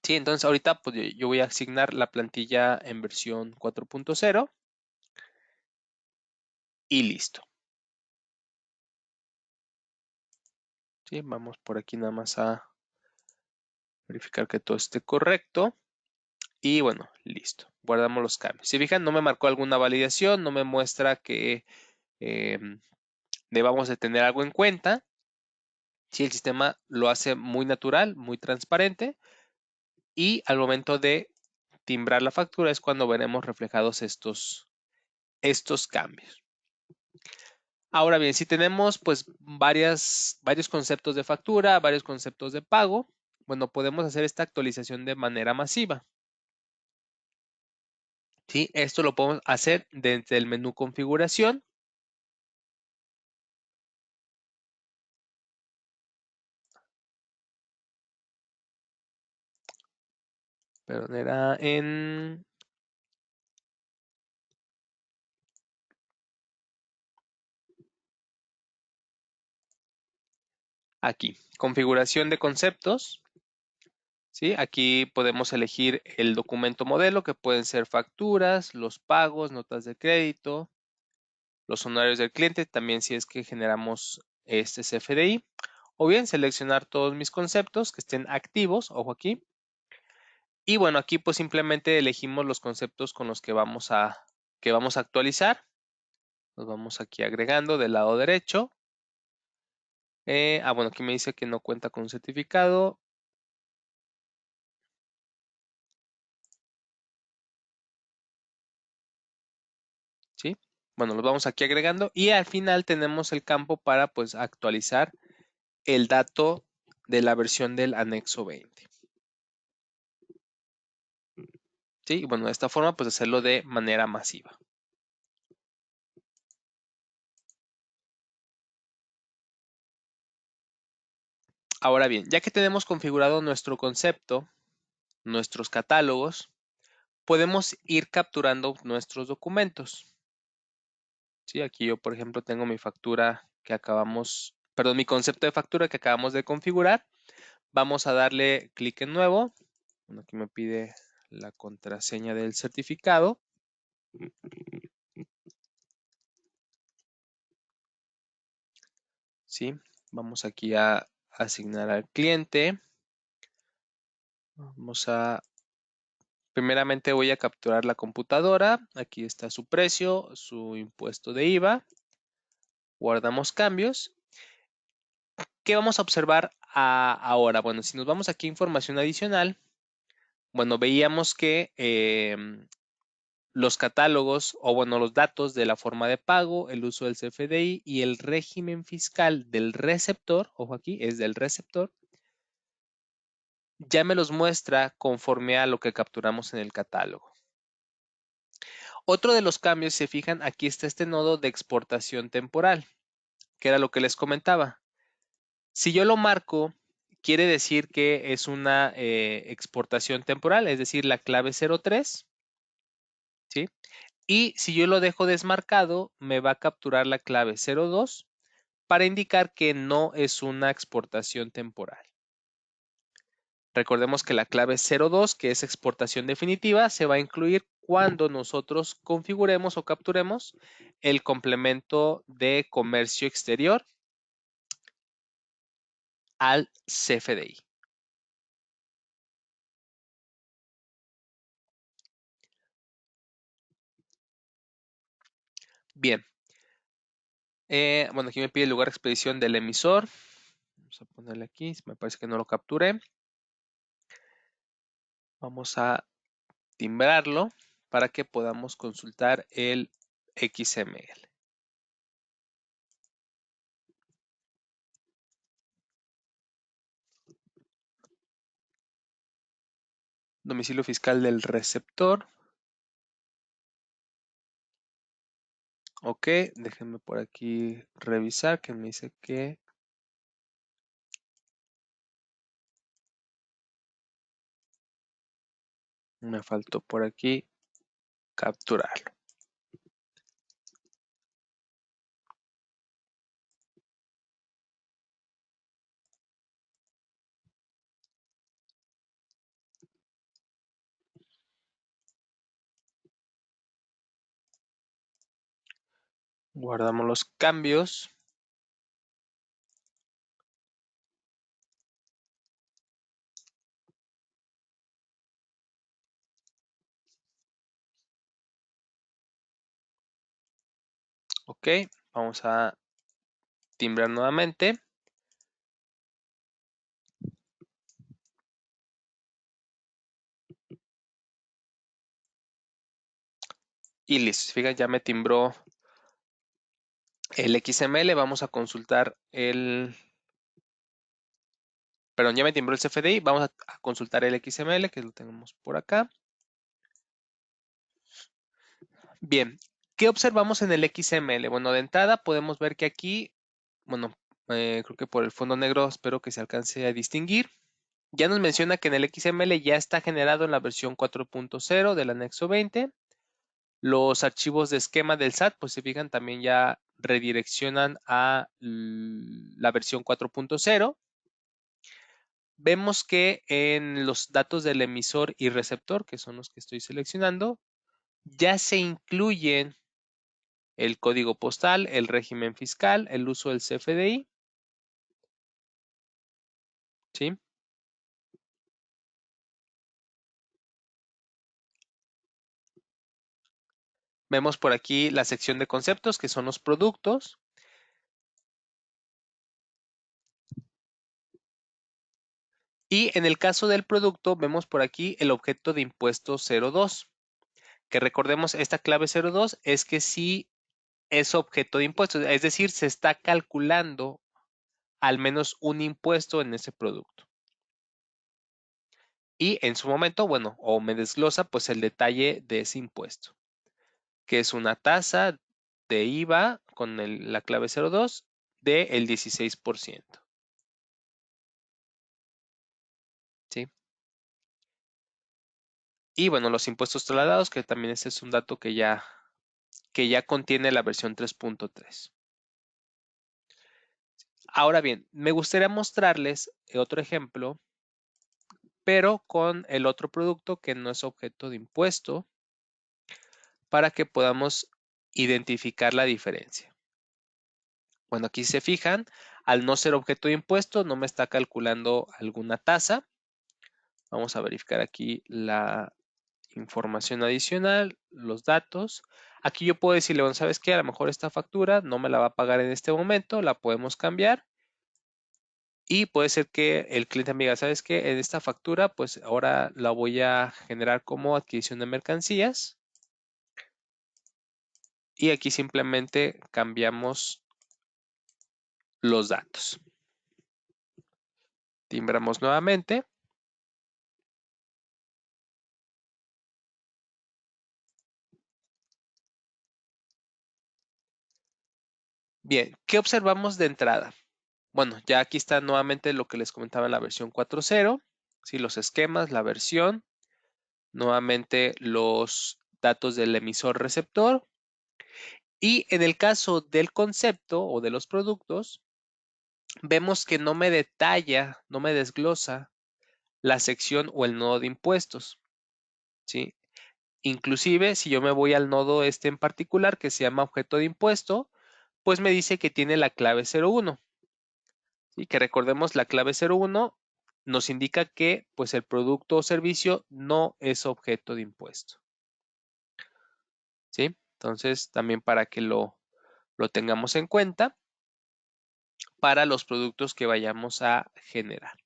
Sí, entonces ahorita pues, yo voy a asignar la plantilla en versión 4.0 y listo. Sí, vamos por aquí nada más a verificar que todo esté correcto. Y bueno, listo. Guardamos los cambios. Si fijan, no me marcó alguna validación, no me muestra que debamos de tener algo en cuenta. Sí, el sistema lo hace muy natural, muy transparente. Y al momento de timbrar la factura es cuando veremos reflejados estos cambios. Ahora bien, si tenemos pues varios conceptos de factura, varios conceptos de pago, bueno, podemos hacer esta actualización de manera masiva. ¿Sí? Esto lo podemos hacer desde el menú configuración. Perdón, era en aquí, configuración de conceptos. ¿Sí? Aquí podemos elegir el documento modelo, que pueden ser facturas, los pagos, notas de crédito, los honorarios del cliente, también si es que generamos este CFDI, o bien seleccionar todos mis conceptos que estén activos, ojo aquí. Y bueno, aquí pues simplemente elegimos los conceptos con los que vamos a actualizar. Los vamos aquí agregando del lado derecho. Bueno, aquí me dice que no cuenta con un certificado. ¿Sí? Bueno, los vamos aquí agregando y al final tenemos el campo para pues actualizar el dato de la versión del anexo 20. ¿Sí? Y bueno, de esta forma pues hacerlo de manera masiva. Ahora bien, ya que tenemos configurado nuestro concepto, nuestros catálogos, podemos ir capturando nuestros documentos. Sí, aquí yo, por ejemplo, tengo mi factura que acabamos, perdón, mi concepto de factura que acabamos de configurar. Vamos a darle clic en nuevo. Bueno, aquí me pide la contraseña del certificado. Sí, vamos aquí a asignar al cliente. Primeramente voy a capturar la computadora. Aquí está su precio, su impuesto de IVA. Guardamos cambios. ¿Qué vamos a observar ahora? Bueno, si nos vamos aquí a información adicional, bueno, veíamos que los catálogos o bueno, los datos de la forma de pago, el uso del CFDI y el régimen fiscal del receptor, ojo aquí, es del receptor, ya me los muestra conforme a lo que capturamos en el catálogo. Otro de los cambios, si se fijan, aquí está este nodo de exportación temporal, que era lo que les comentaba. Si yo lo marco, quiere decir que es una exportación temporal, es decir, la clave 03, ¿sí? Y si yo lo dejo desmarcado, me va a capturar la clave 02 para indicar que no es una exportación temporal. Recordemos que la clave 02, que es exportación definitiva, se va a incluir cuando nosotros configuremos o capturemos el complemento de comercio exterior al CFDI. Bien. Bueno, aquí me pide el lugar de expedición del emisor. Vamos a ponerle aquí, me parece que no lo capturé. Vamos a timbrarlo para que podamos consultar el XML. Domicilio fiscal del receptor. Ok, déjenme por aquí revisar que me dice que me faltó por aquí capturarlo. Guardamos los cambios. Ok, vamos a timbrar nuevamente. Y listo, fíjense, ya me timbró el XML. Vamos a consultar perdón, ya me timbró el CFDI. Vamos a consultar el XML, que lo tenemos por acá. Bien, ¿qué observamos en el XML? Bueno, de entrada podemos ver que aquí, bueno, creo que por el fondo negro espero que se alcance a distinguir. Ya nos menciona que en el XML ya está generado en la versión 4.0 del anexo 20. Los archivos de esquema del SAT, pues se fijan, también ya redireccionan a la versión 4.0. Vemos que en los datos del emisor y receptor, que son los que estoy seleccionando, ya se incluyen el código postal, el régimen fiscal, el uso del CFDI, ¿sí? Vemos por aquí la sección de conceptos, que son los productos. Y en el caso del producto, vemos por aquí el objeto de impuesto 02, que recordemos, esta clave 02 es que sí es objeto de impuestos, es decir, se está calculando al menos un impuesto en ese producto. Y en su momento, bueno, o me desglosa pues el detalle de ese impuesto, que es una tasa de IVA con la clave 02 del 16%. Y bueno, los impuestos trasladados, que también este es un dato que ya contiene la versión 3.3. Ahora bien, me gustaría mostrarles otro ejemplo, pero con el otro producto que no es objeto de impuesto, para que podamos identificar la diferencia. Bueno, aquí se fijan, al no ser objeto de impuesto, no me está calculando alguna tasa. Vamos a verificar aquí la información adicional, los datos. Aquí yo puedo decirle, bueno, ¿sabes qué? A lo mejor esta factura no me la va a pagar en este momento, la podemos cambiar. Y puede ser que el cliente me diga, ¿sabes qué? En esta factura, pues ahora la voy a generar como adquisición de mercancías. Y aquí simplemente cambiamos los datos. Timbramos nuevamente. Bien, ¿qué observamos de entrada? Bueno, ya aquí está nuevamente lo que les comentaba en la versión 4.0. Sí, los esquemas, la versión, nuevamente los datos del emisor receptor. Y en el caso del concepto o de los productos, vemos que no me detalla, no me desglosa la sección o el nodo de impuestos, ¿sí? Inclusive, si yo me voy al nodo este en particular que se llama objeto de impuesto, pues me dice que tiene la clave 01. ¿Sí? Que recordemos la clave 01 nos indica que pues el producto o servicio no es objeto de impuesto. ¿Sí? Entonces, también para que lo tengamos en cuenta para los productos que vayamos a generar.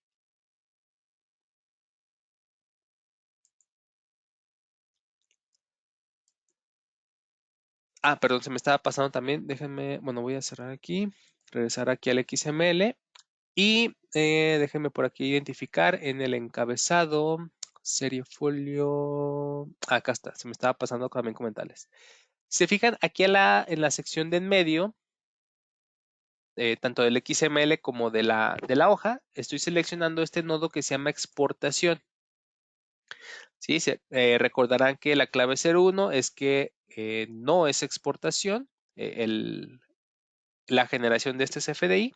Ah, perdón, se me estaba pasando también. Déjenme, bueno, voy a cerrar aquí, regresar aquí al XML y déjenme por aquí identificar en el encabezado, serie folio. Acá está, se me estaba pasando también comentarles. Si se fijan aquí en la sección de en medio, tanto del XML como de la hoja, estoy seleccionando este nodo que se llama exportación. ¿Sí? Recordarán que la clave 01 es que no es exportación, la generación de este CFDI.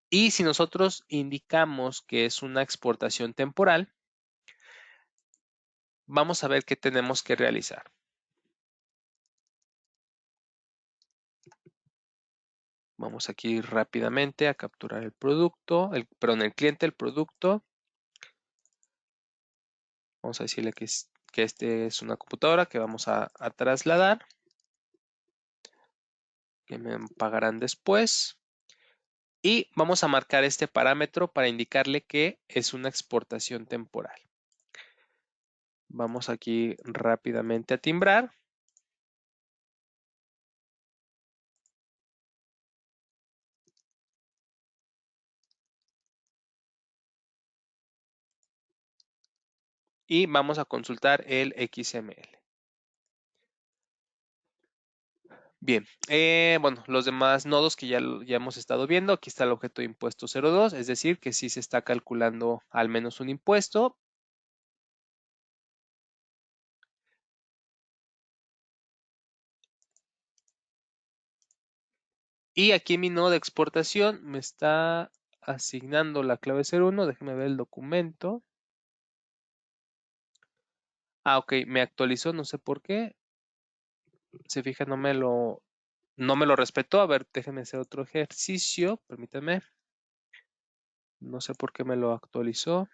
Y si nosotros indicamos que es una exportación temporal, vamos a ver qué tenemos que realizar. Vamos aquí rápidamente a capturar el producto, perdón, el cliente, el producto. Vamos a decirle que este es una computadora que vamos a trasladar, que me pagarán después. Y vamos a marcar este parámetro para indicarle que es una exportación temporal. Vamos aquí rápidamente a timbrar. Y vamos a consultar el XML. Bien, bueno, los demás nodos que ya hemos estado viendo, aquí está el objeto de impuesto 02, es decir, que sí se está calculando al menos un impuesto. Y aquí en mi nodo de exportación me está asignando la clave 01, déjeme ver el documento. Ah, ok, me actualizó, no sé por qué. Se fija, no me lo respetó. A ver, déjenme hacer otro ejercicio, permítanme. No sé por qué me lo actualizó.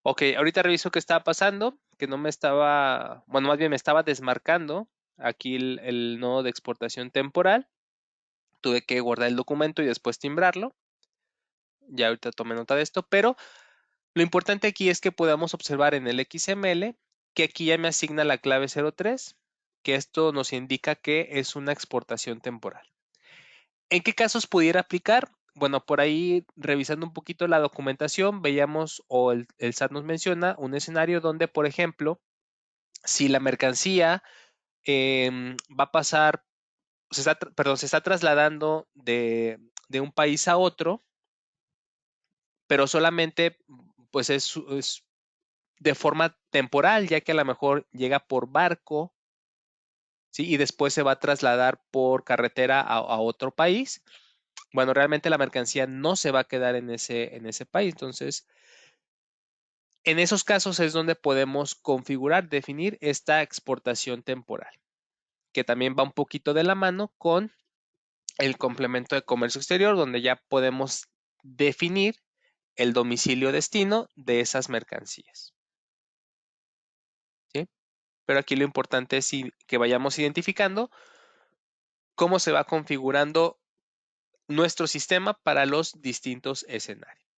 Ok, ahorita reviso qué estaba pasando, que no me estaba, bueno, más bien me estaba desmarcando aquí el nodo de exportación temporal. Tuve que guardar el documento y después timbrarlo. Ya ahorita tomé nota de esto, pero lo importante aquí es que podamos observar en el XML que aquí ya me asigna la clave 03, que esto nos indica que es una exportación temporal. ¿En qué casos pudiera aplicar? Bueno, por ahí revisando un poquito la documentación, veíamos o el SAT nos menciona un escenario donde, por ejemplo, si la mercancía va a pasar, se está trasladando de un país a otro, pero solamente pues es de forma temporal, ya que a lo mejor llega por barco, ¿sí? Y después se va a trasladar por carretera a otro país. Bueno, realmente la mercancía no se va a quedar en ese país. Entonces, en esos casos es donde podemos configurar, definir esta exportación temporal, que también va un poquito de la mano con el complemento de comercio exterior, donde ya podemos definir el domicilio destino de esas mercancías, ¿sí? Pero aquí lo importante es que vayamos identificando cómo se va configurando nuestro sistema para los distintos escenarios.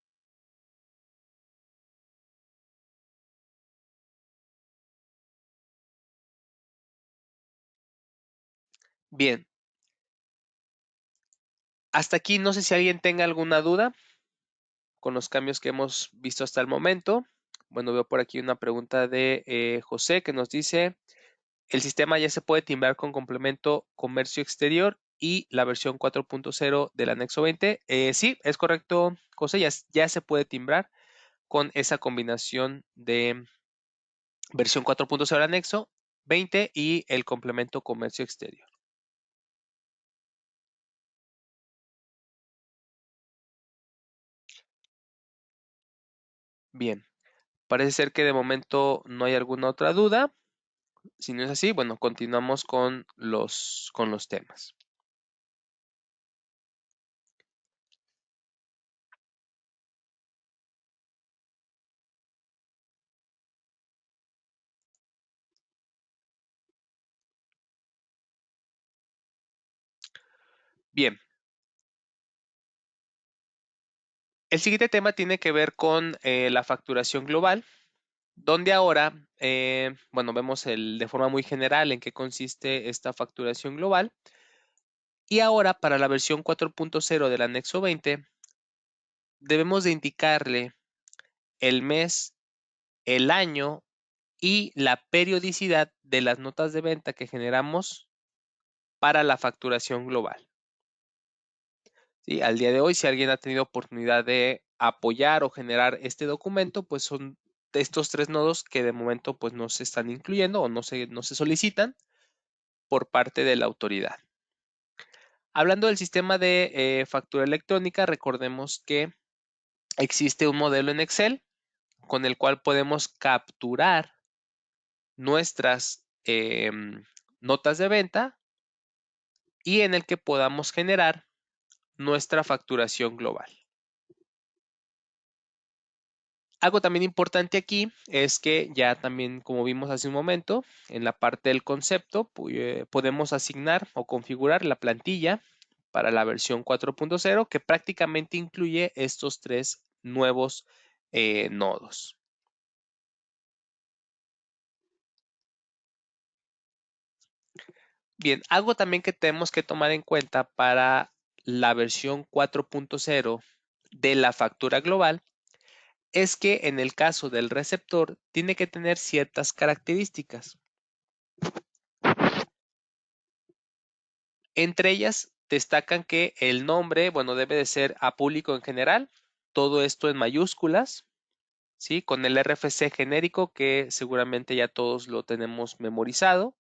Bien, hasta aquí no sé si alguien tenga alguna duda con los cambios que hemos visto hasta el momento. Bueno, veo por aquí una pregunta de José que nos dice, ¿el sistema ya se puede timbrar con complemento comercio exterior y la versión 4.0 del anexo 20? Sí, es correcto, José, ya se puede timbrar con esa combinación de versión 4.0 del anexo 20 y el complemento comercio exterior. Bien, parece ser que de momento no hay alguna otra duda. Si no es así, bueno, continuamos con los temas. Bien, el siguiente tema tiene que ver con la facturación global, donde ahora, bueno, vemos de forma muy general en qué consiste esta facturación global. Y ahora, para la versión 4.0 del anexo 20, debemos de indicarle el mes, el año y la periodicidad de las notas de venta que generamos para la facturación global. ¿Sí? Al día de hoy, si alguien ha tenido oportunidad de apoyar o generar este documento, pues son estos tres nodos que de momento pues no se están incluyendo o no se solicitan por parte de la autoridad. Hablando del sistema de factura electrónica, recordemos que existe un modelo en Excel con el cual podemos capturar nuestras notas de venta y en el que podamos generar nuestra facturación global. Algo también importante aquí es que ya también, como vimos hace un momento, en la parte del concepto, podemos asignar o configurar la plantilla para la versión 4.0 que prácticamente incluye estos tres nuevos nodos. Bien, algo también que tenemos que tomar en cuenta para la versión 4.0 de la factura global es que en el caso del receptor tiene que tener ciertas características. Entre ellas destacan que el nombre, bueno, debe de ser a público en general, todo esto en mayúsculas, ¿sí? Con el RFC genérico que seguramente ya todos lo tenemos memorizado,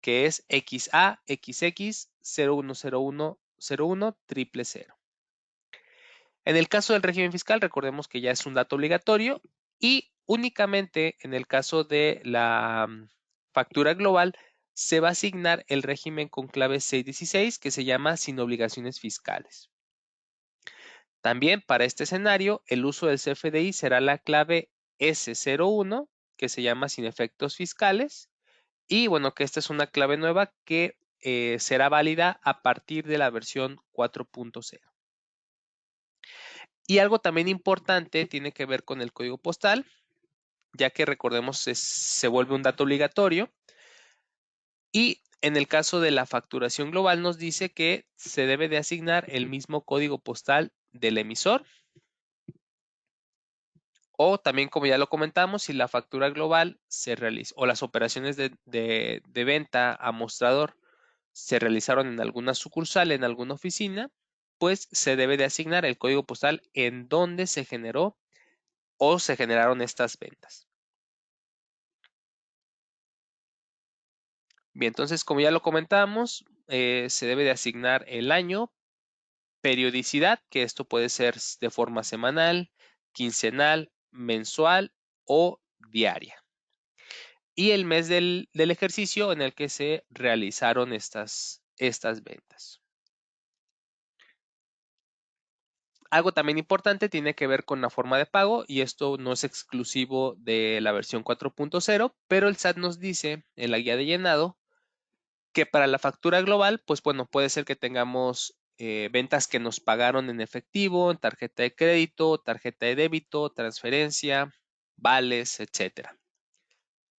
que es XA XX 0101010000. En el caso del régimen fiscal, recordemos que ya es un dato obligatorio y únicamente en el caso de la factura global se va a asignar el régimen con clave 616 que se llama sin obligaciones fiscales. También para este escenario, el uso del CFDI será la clave S01 que se llama sin efectos fiscales y bueno, que esta es una clave nueva que será válida a partir de la versión 4.0. Y algo también importante tiene que ver con el código postal, ya que recordemos se vuelve un dato obligatorio. Y en el caso de la facturación global nos dice que se debe de asignar el mismo código postal del emisor. O también, como ya lo comentamos, si la factura global se realiza o las operaciones de venta a mostrador se realizaron en alguna sucursal, en alguna oficina, pues se debe de asignar el código postal en donde se generó o se generaron estas ventas. Bien, entonces, como ya lo comentamos, se debe de asignar el año, periodicidad, que esto puede ser de forma semanal, quincenal, mensual o diaria. Y el mes del ejercicio en el que se realizaron estas ventas. Algo también importante tiene que ver con la forma de pago y esto no es exclusivo de la versión 4.0, pero el SAT nos dice en la guía de llenado que para la factura global, pues bueno, puede ser que tengamos ventas que nos pagaron en efectivo, en tarjeta de crédito, tarjeta de débito, transferencia, vales, etcétera.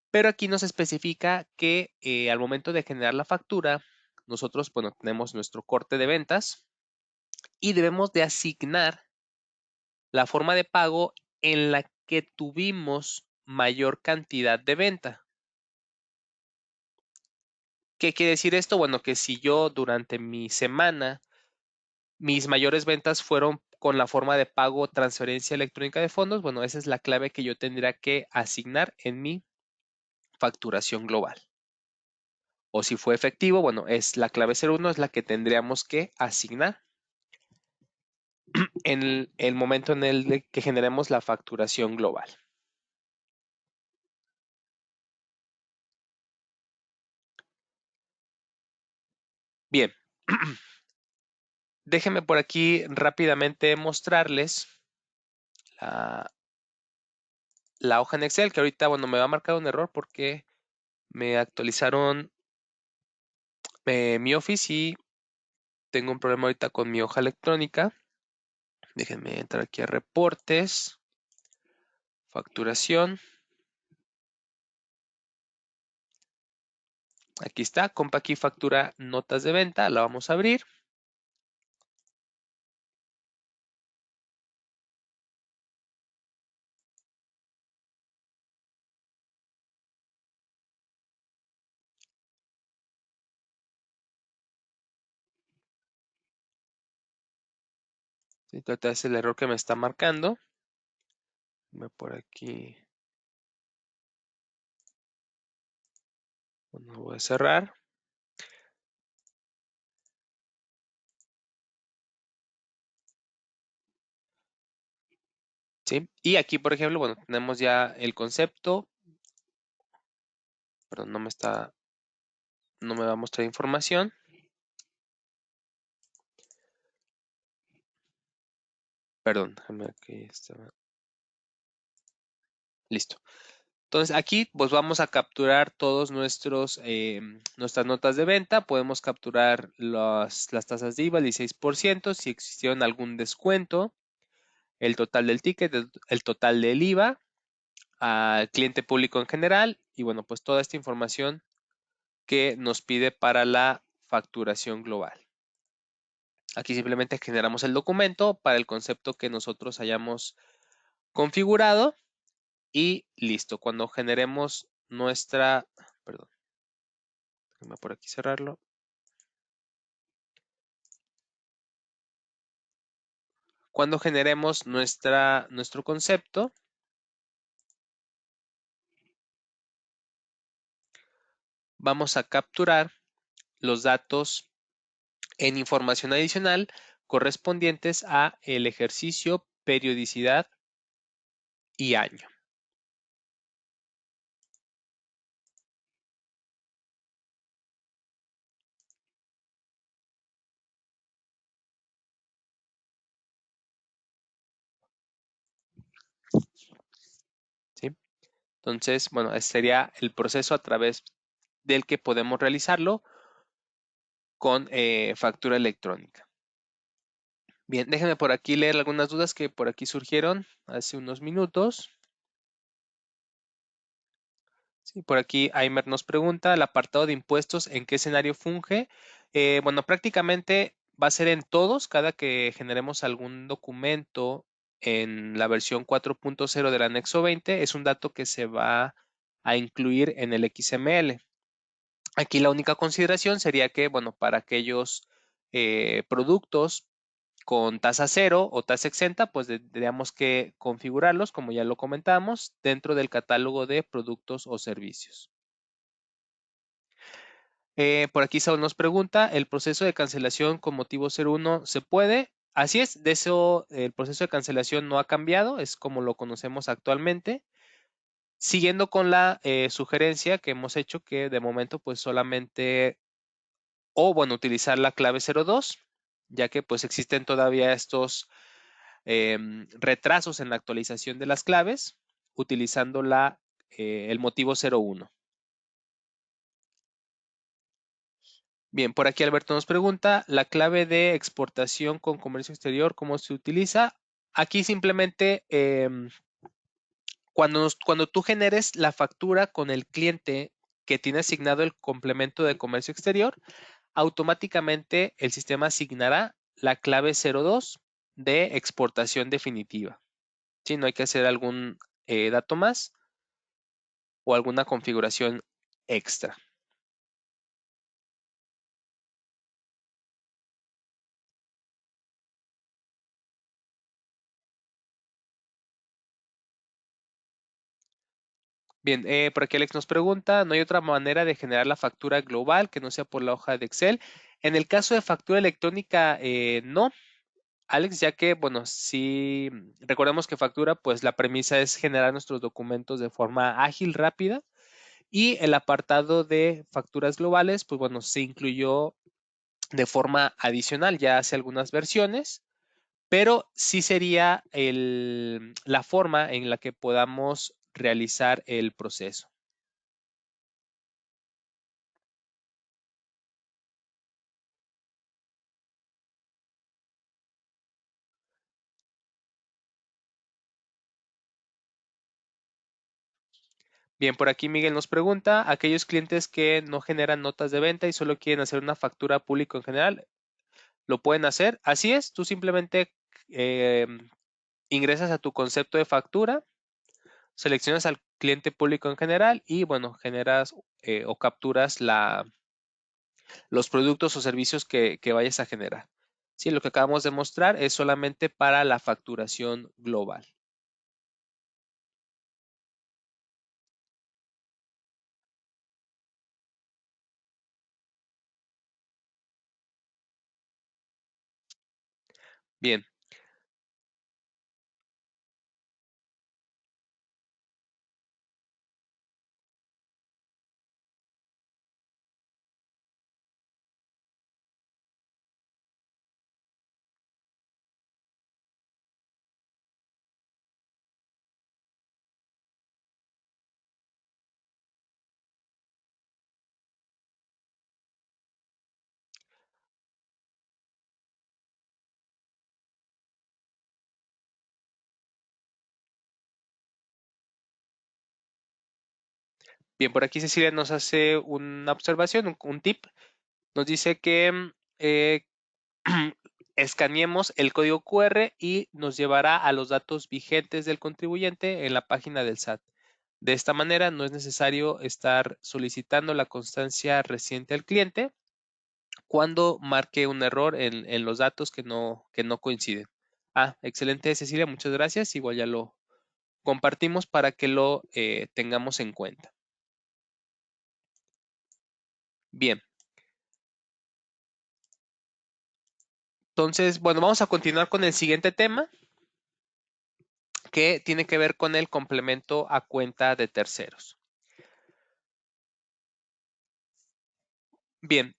Pero aquí nos especifica que al momento de generar la factura, nosotros, bueno, tenemos nuestro corte de ventas y debemos de asignar la forma de pago en la que tuvimos mayor cantidad de venta. ¿Qué quiere decir esto? Bueno, que si yo durante mi semana mis mayores ventas fueron con la forma de pago transferencia electrónica de fondos, bueno, esa es la clave que yo tendría que asignar en mi facturación global. O si fue efectivo, bueno, es la clave 01, es la que tendríamos que asignar en el momento en el que generemos la facturación global. Bien, déjenme por aquí rápidamente mostrarles la hoja en Excel, que ahorita, bueno, me va a marcar un error porque me actualizaron mi Office y tengo un problema ahorita con mi hoja electrónica. Déjenme entrar aquí a reportes, facturación. Aquí está, compa aquí factura notas de venta, la vamos a abrir. Entonces es el error que me está marcando. Por aquí. Bueno, voy a cerrar. ¿Sí? Y aquí, por ejemplo, bueno, tenemos ya el concepto. Perdón, no me va a mostrar información. Perdón, déjame aquí. Listo. Entonces aquí pues vamos a capturar todos nuestras notas de venta. Podemos capturar las tasas de IVA, el 16%, si existieron algún descuento, el total del ticket, el total del IVA, al cliente público en general y bueno, pues toda esta información que nos pide para la facturación global. Aquí simplemente generamos el documento para el concepto que nosotros hayamos configurado y listo. Cuando generemos perdón, déjame por aquí cerrarlo. Cuando generemos nuestro concepto, vamos a capturar los datos en información adicional correspondientes a el ejercicio, periodicidad y año. ¿Sí? Entonces, bueno, ese sería el proceso a través del que podemos realizarlo con factura electrónica. Bien, déjenme por aquí leer algunas dudas que por aquí surgieron hace unos minutos. Sí, por aquí Aimer nos pregunta, el apartado de impuestos, ¿en qué escenario funge? Bueno, prácticamente va a ser en todos, cada que generemos algún documento en la versión 4.0 del anexo 20, es un dato que se va a incluir en el XML. Aquí la única consideración sería que, bueno, para aquellos productos con tasa cero o tasa exenta, pues tendríamos que configurarlos, como ya lo comentamos, dentro del catálogo de productos o servicios. Por aquí Saúl nos pregunta, ¿el proceso de cancelación con motivo 01 se puede? Así es, de eso el proceso de cancelación no ha cambiado, es como lo conocemos actualmente. Siguiendo con la sugerencia que hemos hecho que de momento pues solamente, o bueno, utilizar la clave 02, ya que pues existen todavía estos retrasos en la actualización de las claves utilizando el motivo 01. Bien, por aquí Alberto nos pregunta, ¿la clave de exportación con comercio exterior, cómo se utiliza? Aquí simplemente cuando tú generes la factura con el cliente que tiene asignado el complemento de comercio exterior, automáticamente el sistema asignará la clave 02 de exportación definitiva. Si no hay que hacer algún dato más o alguna configuración extra. Bien, por aquí Alex nos pregunta, ¿no hay otra manera de generar la factura global que no sea por la hoja de Excel? En el caso de factura electrónica, no, Alex, ya que, bueno, sí, recordemos que factura, pues la premisa es generar nuestros documentos de forma ágil, rápida, y el apartado de facturas globales, pues bueno, se incluyó de forma adicional ya hace algunas versiones, pero sí sería la forma en la que podamos realizar el proceso. Bien, por aquí Miguel nos pregunta, aquellos clientes que no generan notas de venta y solo quieren hacer una factura a público en general, ¿lo pueden hacer? Así es, tú simplemente eh, ingresas a tu concepto de factura, seleccionas al cliente público en general y bueno, generas o capturas los productos o servicios que vayas a generar. Sí, lo que acabamos de mostrar es solamente para la facturación global. Bien, bien, por aquí Cecilia nos hace una observación, un tip. Nos dice que escaneemos el código QR y nos llevará a los datos vigentes del contribuyente en la página del SAT. De esta manera, no es necesario estar solicitando la constancia reciente al cliente cuando marque un error en los datos que no coinciden. Ah, excelente, Cecilia, muchas gracias. Igual ya lo compartimos para que lo tengamos en cuenta. Bien, entonces, bueno, vamos a continuar con el siguiente tema que tiene que ver con el complemento a cuenta de terceros. Bien,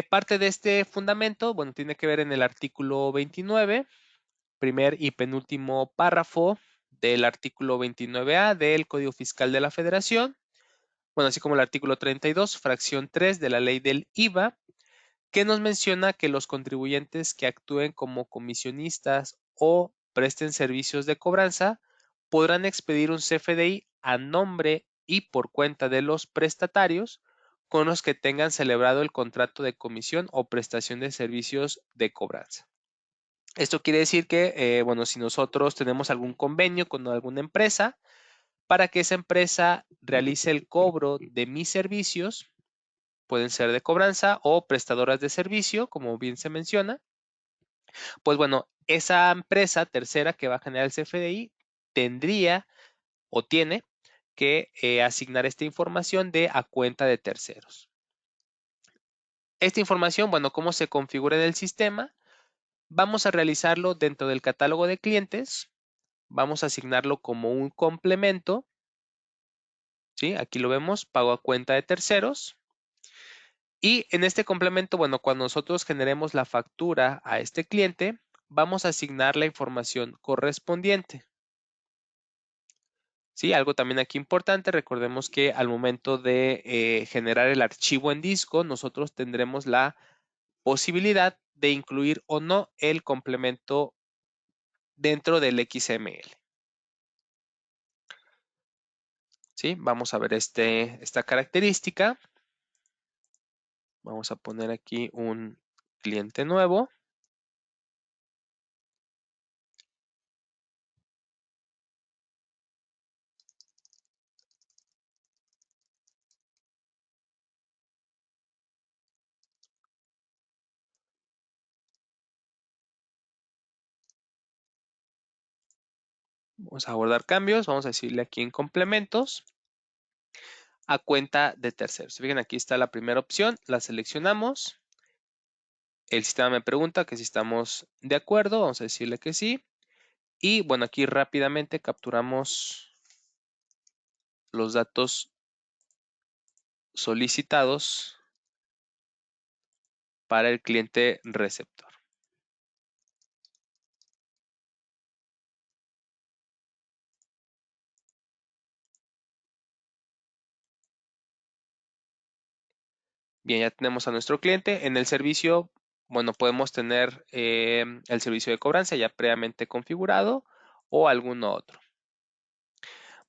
parte de este fundamento, bueno, tiene que ver en el artículo 29, primer y penúltimo párrafo del artículo 29A del Código Fiscal de la Federación, bueno, así como el artículo 32, fracción 3 de la ley del IVA, que nos menciona que los contribuyentes que actúen como comisionistas o presten servicios de cobranza podrán expedir un CFDI a nombre y por cuenta de los prestatarios con los que tengan celebrado el contrato de comisión o prestación de servicios de cobranza. Esto quiere decir que, bueno, si nosotros tenemos algún convenio con alguna empresa, para que esa empresa realice el cobro de mis servicios, pueden ser de cobranza o prestadoras de servicio, como bien se menciona, pues bueno, esa empresa tercera que va a generar el CFDI tendría o tiene que asignar esta información de a cuenta de terceros. Esta información, bueno, ¿cómo se configura en el sistema? Vamos a realizarlo dentro del catálogo de clientes. Vamos a asignarlo como un complemento. ¿Sí? Aquí lo vemos, pago a cuenta de terceros. Y en este complemento, bueno, cuando nosotros generemos la factura a este cliente, vamos a asignar la información correspondiente. Sí, algo también aquí importante, recordemos que al momento de generar el archivo en disco, nosotros tendremos la posibilidad de incluir o no el complemento dentro del XML. ¿Sí? Vamos a ver esta característica. Vamos a poner aquí un cliente nuevo. Vamos a guardar cambios. Vamos a decirle aquí en complementos a cuenta de terceros. Fíjense, aquí está la primera opción. La seleccionamos. El sistema me pregunta que si estamos de acuerdo. Vamos a decirle que sí. Y bueno, aquí rápidamente capturamos los datos solicitados para el cliente receptor. Bien, ya tenemos a nuestro cliente. En el servicio, bueno, podemos tener el servicio de cobranza ya previamente configurado o alguno otro.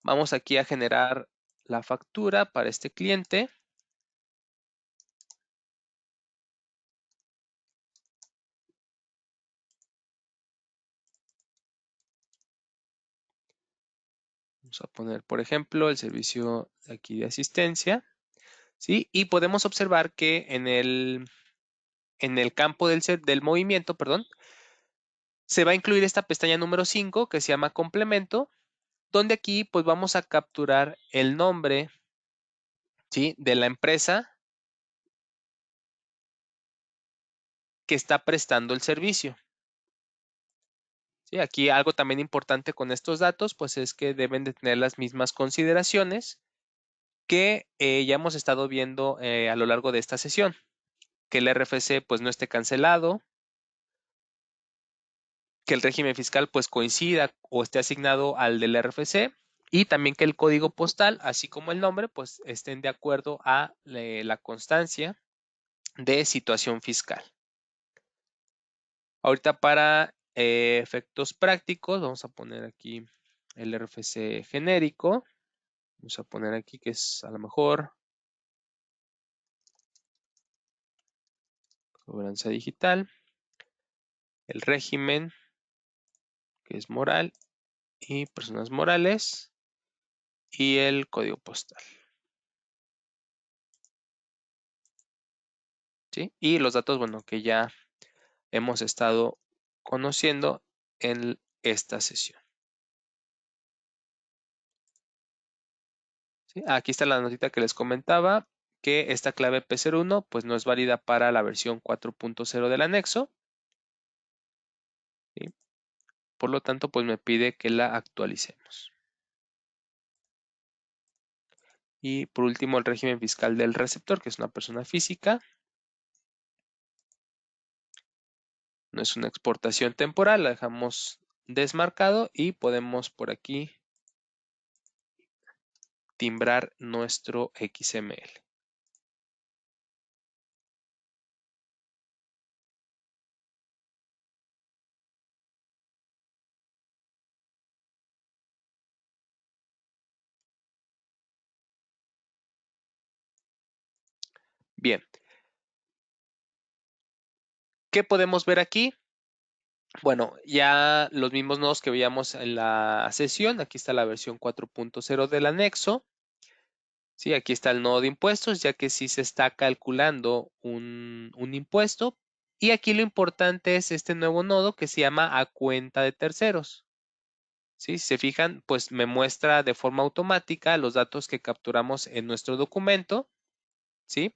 Vamos aquí a generar la factura para este cliente. Vamos a poner, por ejemplo, el servicio aquí de asistencia. ¿Sí? Y podemos observar que en el campo del movimiento, perdón, se va a incluir esta pestaña número 5 que se llama complemento, donde aquí pues vamos a capturar el nombre, ¿sí?, de la empresa que está prestando el servicio. ¿Sí? Aquí algo también importante con estos datos pues es que deben de tener las mismas consideraciones que ya hemos estado viendo a lo largo de esta sesión. Que el RFC pues no esté cancelado, que el régimen fiscal pues coincida o esté asignado al del RFC y también que el código postal, así como el nombre, pues estén de acuerdo a la constancia de situación fiscal. Ahorita para efectos prácticos, vamos a poner aquí el RFC genérico. Vamos a poner aquí que es a lo mejor cobranza digital, el régimen que es moral y personas morales y el código postal. ¿Sí? Y los datos, bueno, que ya hemos estado conociendo en esta sesión. ¿Sí? Aquí está la notita que les comentaba, que esta clave P01 pues no es válida para la versión 4.0 del anexo. ¿Sí? Por lo tanto, pues me pide que la actualicemos. Y por último, el régimen fiscal del receptor, que es una persona física. No es una exportación temporal, la dejamos desmarcado y podemos por aquí timbrar nuestro XML. Bien. ¿Qué podemos ver aquí? Bueno, ya los mismos nodos que veíamos en la sesión. Aquí está la versión 4.0 del anexo. Sí, aquí está el nodo de impuestos, ya que sí se está calculando un impuesto. Y aquí lo importante es este nuevo nodo que se llama a cuenta de terceros. ¿Sí? Si se fijan, pues me muestra de forma automática los datos que capturamos en nuestro documento. ¿Sí?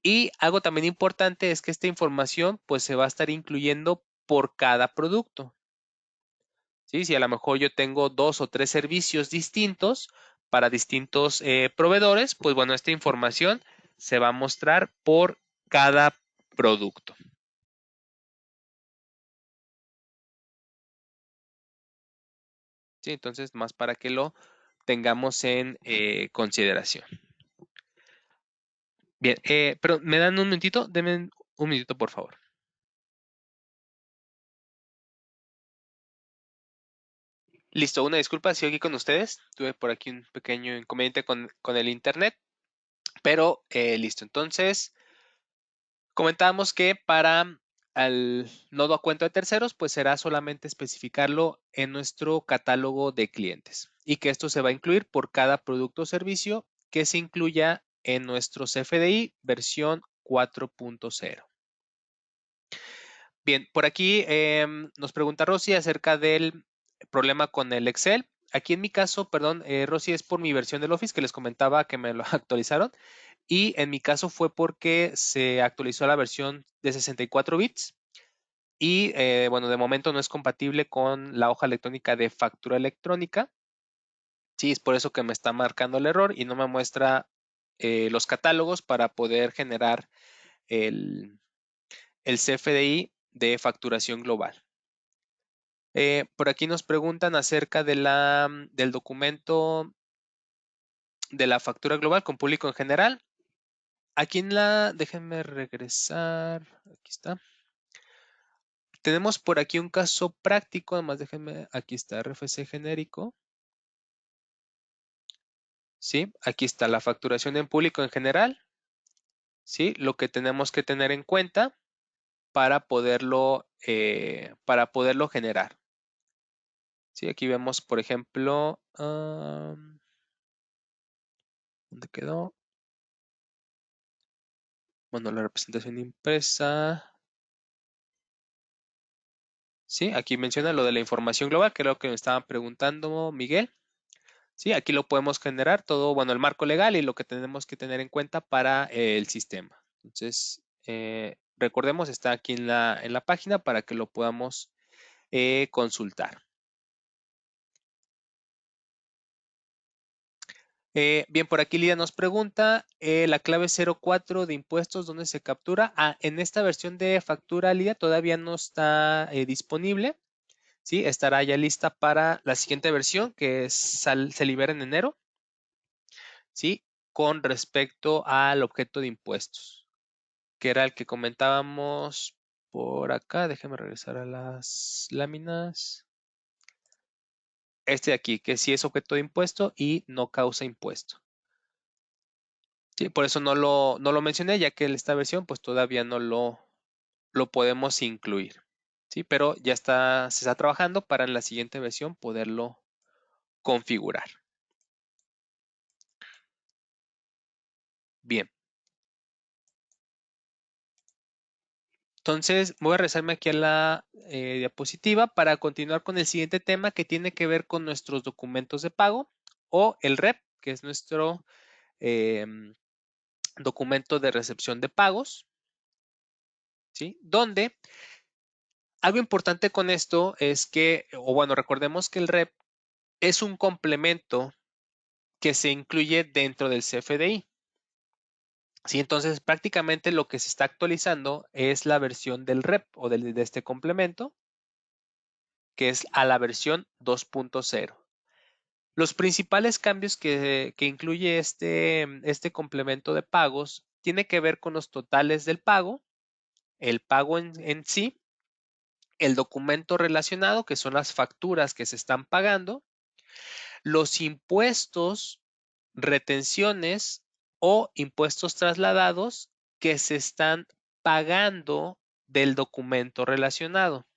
Y algo también importante es que esta información pues se va a estar incluyendo por cada producto. ¿Sí? Si a lo mejor yo tengo 2 o 3 servicios distintos para distintos proveedores, pues bueno, esta información se va a mostrar por cada producto. ¿Sí? Entonces, más para que lo tengamos en consideración. Bien, pero ¿me dan un minutito? Denme un minutito, por favor. Listo, una disculpa, sigo aquí con ustedes. Tuve por aquí un pequeño inconveniente con el internet, pero listo. Entonces, comentábamos que para al nodo a cuenta de terceros, pues será solamente especificarlo en nuestro catálogo de clientes y que esto se va a incluir por cada producto o servicio que se incluya en nuestro CFDI versión 4.0. Bien, por aquí nos pregunta Rosy acerca del problema con el Excel. Aquí en mi caso, perdón, Rosy, es por mi versión del Office que les comentaba que me lo actualizaron. Y en mi caso fue porque se actualizó la versión de 64 bits. Y bueno, de momento no es compatible con la hoja electrónica de factura electrónica. Sí, es por eso que me está marcando el error y no me muestra los catálogos para poder generar el, el CFDI de facturación global. Por aquí nos preguntan acerca de del documento de la factura global con público en general. Aquí déjenme regresar, aquí está. Tenemos por aquí un caso práctico, además déjenme, aquí está RFC genérico. Sí, aquí está la facturación en público en general. Sí, lo que tenemos que tener en cuenta para poderlo generar. Sí, aquí vemos, por ejemplo, ¿dónde quedó? Bueno, la representación impresa. Sí, aquí menciona lo de la información global, que es lo que me estaba preguntando Miguel. Sí, aquí lo podemos generar todo, bueno, el marco legal y lo que tenemos que tener en cuenta para el sistema. Entonces, recordemos, está aquí en la página para que lo podamos consultar. Bien, por aquí Lidia nos pregunta, la clave 04 de impuestos, ¿dónde se captura? En esta versión de factura, Lidia, todavía no está disponible. Sí, estará ya lista para la siguiente versión que se libera en enero. Sí, con respecto al objeto de impuestos, que era el que comentábamos por acá. Déjenme regresar a las láminas. Este de aquí, que sí es objeto de impuesto y no causa impuesto. Sí, por eso no lo mencioné, ya que esta versión pues todavía no lo podemos incluir. Sí, pero ya se está trabajando para en la siguiente versión poderlo configurar. Bien. Entonces, voy a regresarme aquí a la diapositiva para continuar con el siguiente tema que tiene que ver con nuestros documentos de pago o el REP, que es nuestro em, documento de recepción de pagos, ¿sí? Donde algo importante con esto es que, o bueno, recordemos que el REP es un complemento que se incluye dentro del CFDI. Sí, entonces prácticamente lo que se está actualizando es la versión del REP o de este complemento, que es a la versión 2.0. Los principales cambios que incluye este complemento de pagos tiene que ver con los totales del pago, el pago en sí, el documento relacionado, que son las facturas que se están pagando, los impuestos, retenciones o impuestos trasladados que se están pagando del documento relacionado.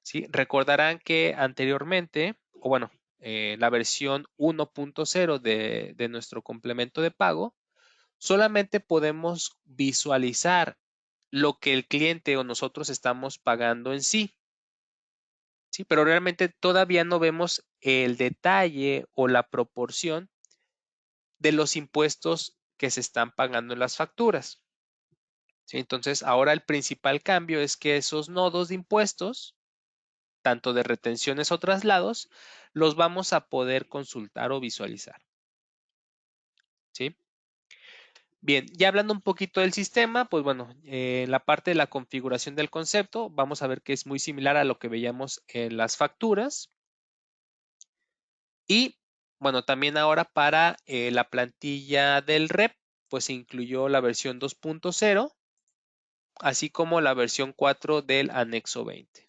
¿Sí? Recordarán que anteriormente, o bueno, la versión 1.0 de nuestro complemento de pago, solamente podemos visualizar lo que el cliente o nosotros estamos pagando en sí. Sí, pero realmente todavía no vemos el detalle o la proporción de los impuestos que se están pagando en las facturas. ¿Sí? Entonces, ahora el principal cambio es que esos nodos de impuestos, tanto de retenciones o traslados, los vamos a poder consultar o visualizar. ¿Sí? Bien, ya hablando un poquito del sistema, pues bueno, en la parte de la configuración del concepto, vamos a ver que es muy similar a lo que veíamos en las facturas. Y bueno, también ahora para la plantilla del REP, pues se incluyó la versión 2.0, así como la versión 4 del anexo 20.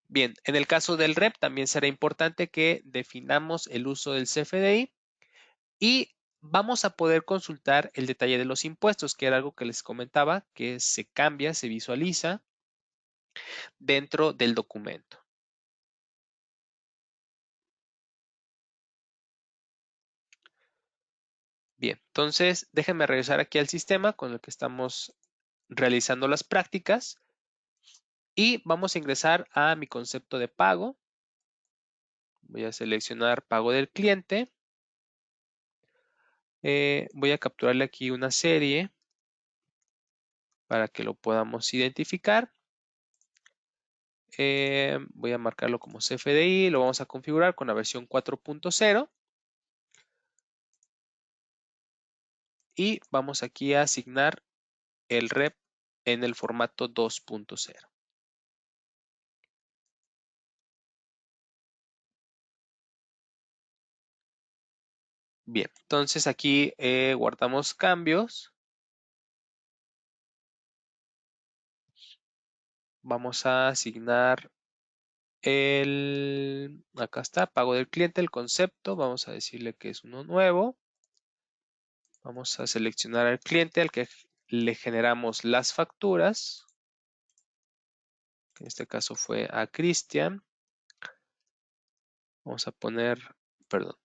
Bien, en el caso del REP también será importante que definamos el uso del CFDI y vamos a poder consultar el detalle de los impuestos, que era algo que les comentaba, que se cambia, se visualiza dentro del documento. Bien, entonces déjenme regresar aquí al sistema con el que estamos realizando las prácticas y vamos a ingresar a mi concepto de pago. Voy a seleccionar pago del cliente. Voy a capturarle aquí una serie para que lo podamos identificar. Voy a marcarlo como CFDI, lo vamos a configurar con la versión 4.0 y vamos aquí a asignar el rep en el formato 2.0. Bien, entonces aquí guardamos cambios. Vamos a asignar acá está, pago del cliente, el concepto. Vamos a decirle que es uno nuevo. Vamos a seleccionar al cliente al que le generamos las facturas. Que en este caso fue a Cristian. Vamos a poner, perdón.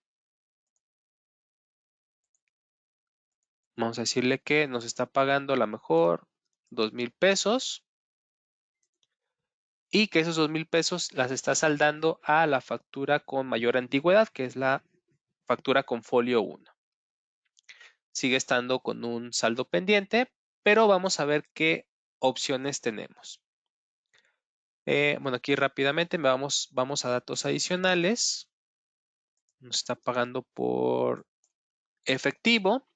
Vamos a decirle que nos está pagando a lo mejor 2,000 pesos y que esos 2,000 pesos las está saldando a la factura con mayor antigüedad, que es la factura con folio 1. Sigue estando con un saldo pendiente, pero vamos a ver qué opciones tenemos. Bueno, aquí rápidamente vamos a datos adicionales. Nos está pagando por efectivo,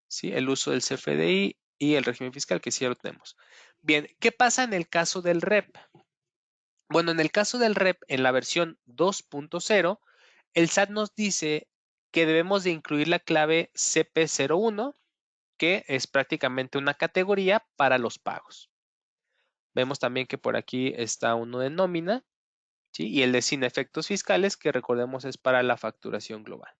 ¿sí? El uso del CFDI y el régimen fiscal, que sí ya lo tenemos. Bien, ¿qué pasa en el caso del REP? Bueno, en el caso del REP, en la versión 2.0, el SAT nos dice que debemos de incluir la clave CP01, que es prácticamente una categoría para los pagos. Vemos también que por aquí está uno de nómina, ¿sí? Y el de sin efectos fiscales, que recordemos es para la facturación global.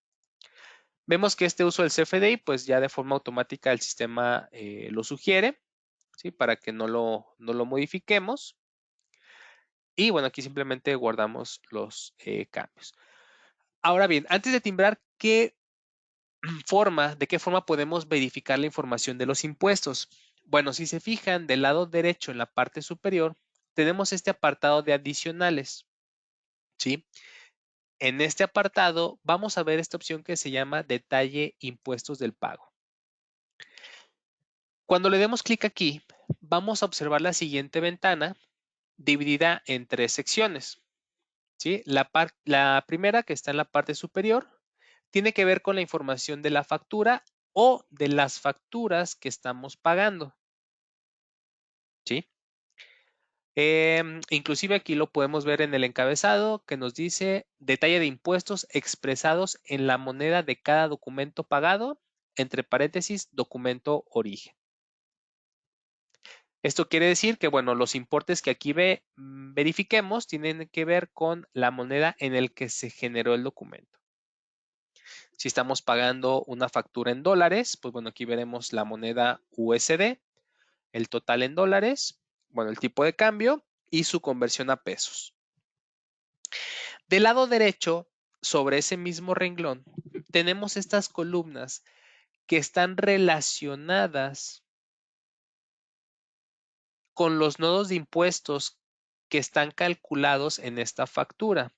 Vemos que este uso del CFDI, pues ya de forma automática el sistema lo sugiere, ¿sí? Para que no lo modifiquemos. Y bueno, aquí simplemente guardamos los cambios. Ahora bien, antes de timbrar, ¿de qué forma podemos verificar la información de los impuestos? Bueno, si se fijan del lado derecho en la parte superior, tenemos este apartado de adicionales, ¿sí? En este apartado vamos a ver esta opción que se llama detalle impuestos del pago. Cuando le demos clic aquí, vamos a observar la siguiente ventana dividida en 3 secciones, ¿sí? La primera, que está en la parte superior, tiene que ver con la información de la factura o de las facturas que estamos pagando, ¿sí? Inclusive aquí lo podemos ver en el encabezado que nos dice detalle de impuestos expresados en la moneda de cada documento pagado, entre paréntesis, documento origen. Esto quiere decir que, bueno, los importes que aquí verifiquemos tienen que ver con la moneda en el que se generó el documento. Si estamos pagando una factura en dólares, pues bueno, aquí veremos la moneda USD, el total en dólares, bueno, el tipo de cambio y su conversión a pesos. Del lado derecho, sobre ese mismo renglón, tenemos estas columnas que están relacionadas con los nodos de impuestos que están calculados en esta factura,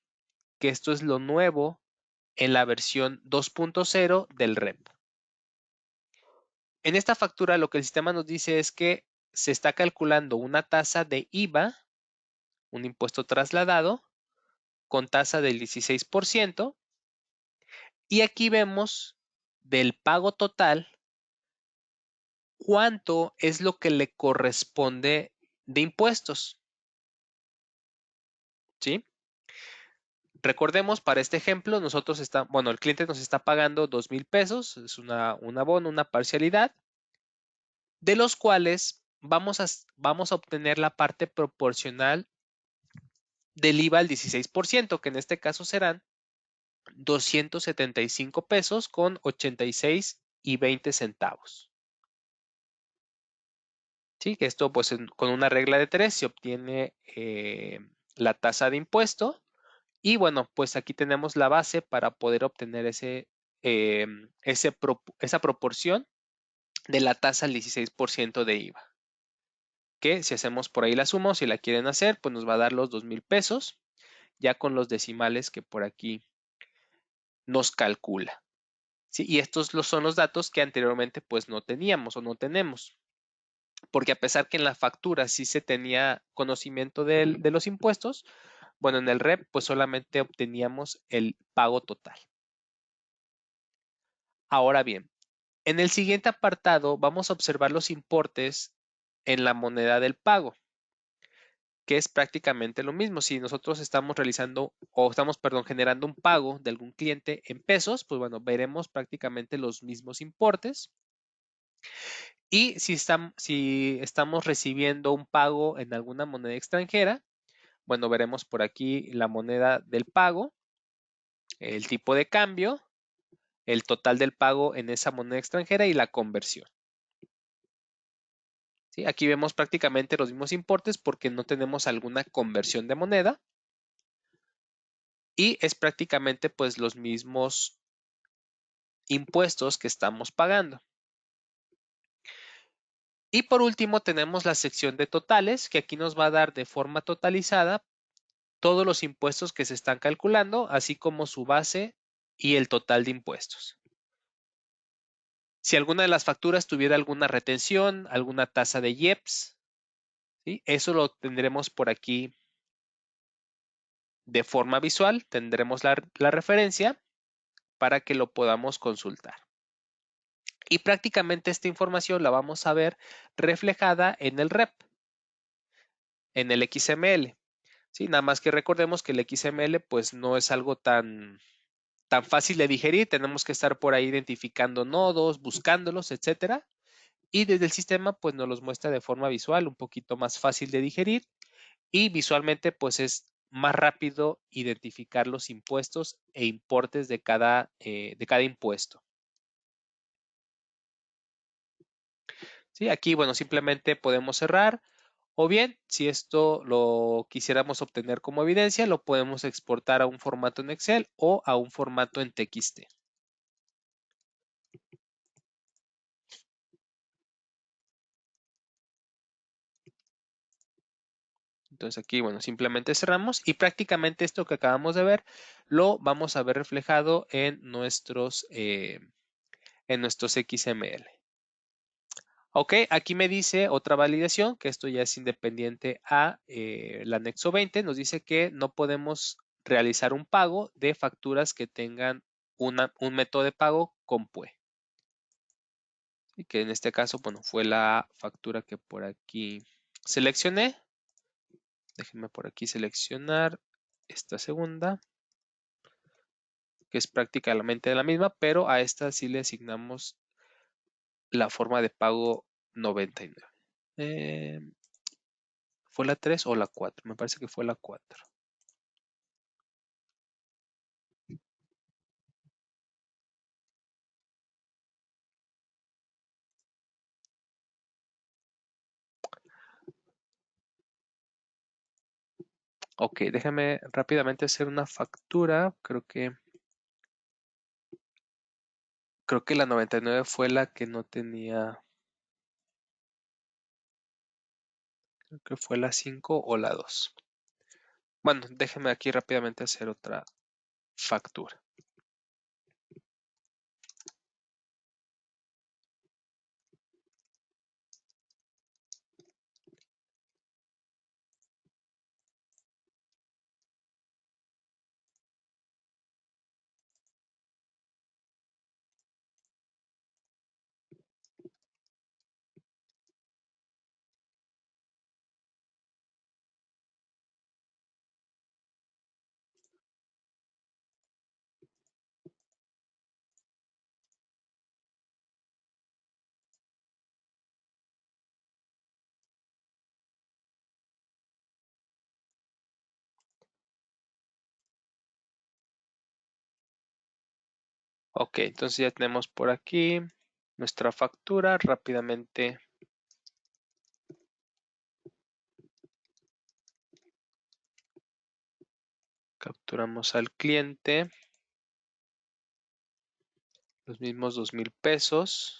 que esto es lo nuevo en la versión 2.0 del REP. En esta factura lo que el sistema nos dice es que se está calculando una tasa de IVA, un impuesto trasladado, con tasa del 16%, y aquí vemos del pago total cuánto es lo que le corresponde de impuestos, ¿sí? Recordemos, para este ejemplo, el cliente nos está pagando 2,000 pesos, es un abono, una parcialidad, de los cuales vamos a obtener la parte proporcional del IVA al 16%, que en este caso serán 275 pesos con 86 y 20 centavos. Sí, que esto pues con una regla de 3 se obtiene la tasa de impuesto y bueno, pues aquí tenemos la base para poder obtener esa proporción de la tasa al 16% de IVA. Que si hacemos por ahí la suma o si la quieren hacer, pues nos va a dar los 2,000 pesos, ya con los decimales que por aquí nos calcula. ¿Sí? Y estos son los datos que anteriormente pues no teníamos o no tenemos. Porque a pesar que en la factura sí se tenía conocimiento de los impuestos, bueno, en el REP pues solamente obteníamos el pago total. Ahora bien, en el siguiente apartado vamos a observar los importes en la moneda del pago, que es prácticamente lo mismo. Si nosotros estamos generando un pago de algún cliente en pesos, pues bueno, veremos prácticamente los mismos importes. Y si estamos recibiendo un pago en alguna moneda extranjera, bueno, veremos por aquí la moneda del pago, el tipo de cambio, el total del pago en esa moneda extranjera y la conversión. ¿Sí? Aquí vemos prácticamente los mismos importes porque no tenemos alguna conversión de moneda y es prácticamente pues los mismos impuestos que estamos pagando. Y por último tenemos la sección de totales, que aquí nos va a dar de forma totalizada todos los impuestos que se están calculando, así como su base y el total de impuestos. Si alguna de las facturas tuviera alguna retención, alguna tasa de IEPS, ¿sí? Eso lo tendremos por aquí de forma visual, tendremos la referencia para que lo podamos consultar. Y prácticamente esta información la vamos a ver reflejada en el REP, en el XML. ¿Sí? Nada más que recordemos que el XML pues no es algo tan fácil de digerir, tenemos que estar por ahí identificando nodos, buscándolos, etcétera. Y desde el sistema pues nos los muestra de forma visual, un poquito más fácil de digerir y visualmente pues es más rápido identificar los impuestos e importes de cada impuesto. ¿Sí? Aquí, bueno, simplemente podemos cerrar o bien, si esto lo quisiéramos obtener como evidencia, lo podemos exportar a un formato en Excel o a un formato en TXT. Entonces aquí, bueno, simplemente cerramos y prácticamente esto que acabamos de ver lo vamos a ver reflejado en nuestros XML. Ok, aquí me dice otra validación, que esto ya es independiente a el anexo 20, nos dice que no podemos realizar un pago de facturas que tengan un método de pago con PUE. Y que en este caso, bueno, fue la factura que por aquí seleccioné. Déjenme por aquí seleccionar esta segunda, que es prácticamente la misma, pero a esta sí le asignamos la forma de pago 99. ¿Fue la 3 o la 4? Me parece que fue la 4. Ok, déjame rápidamente hacer una factura. Creo que la 99 fue la que no tenía. Creo que fue la 5 o la 2. Bueno, déjeme aquí rápidamente hacer otra factura. Ok, entonces ya tenemos por aquí nuestra factura. Rápidamente capturamos al cliente. Los mismos 2,000 pesos.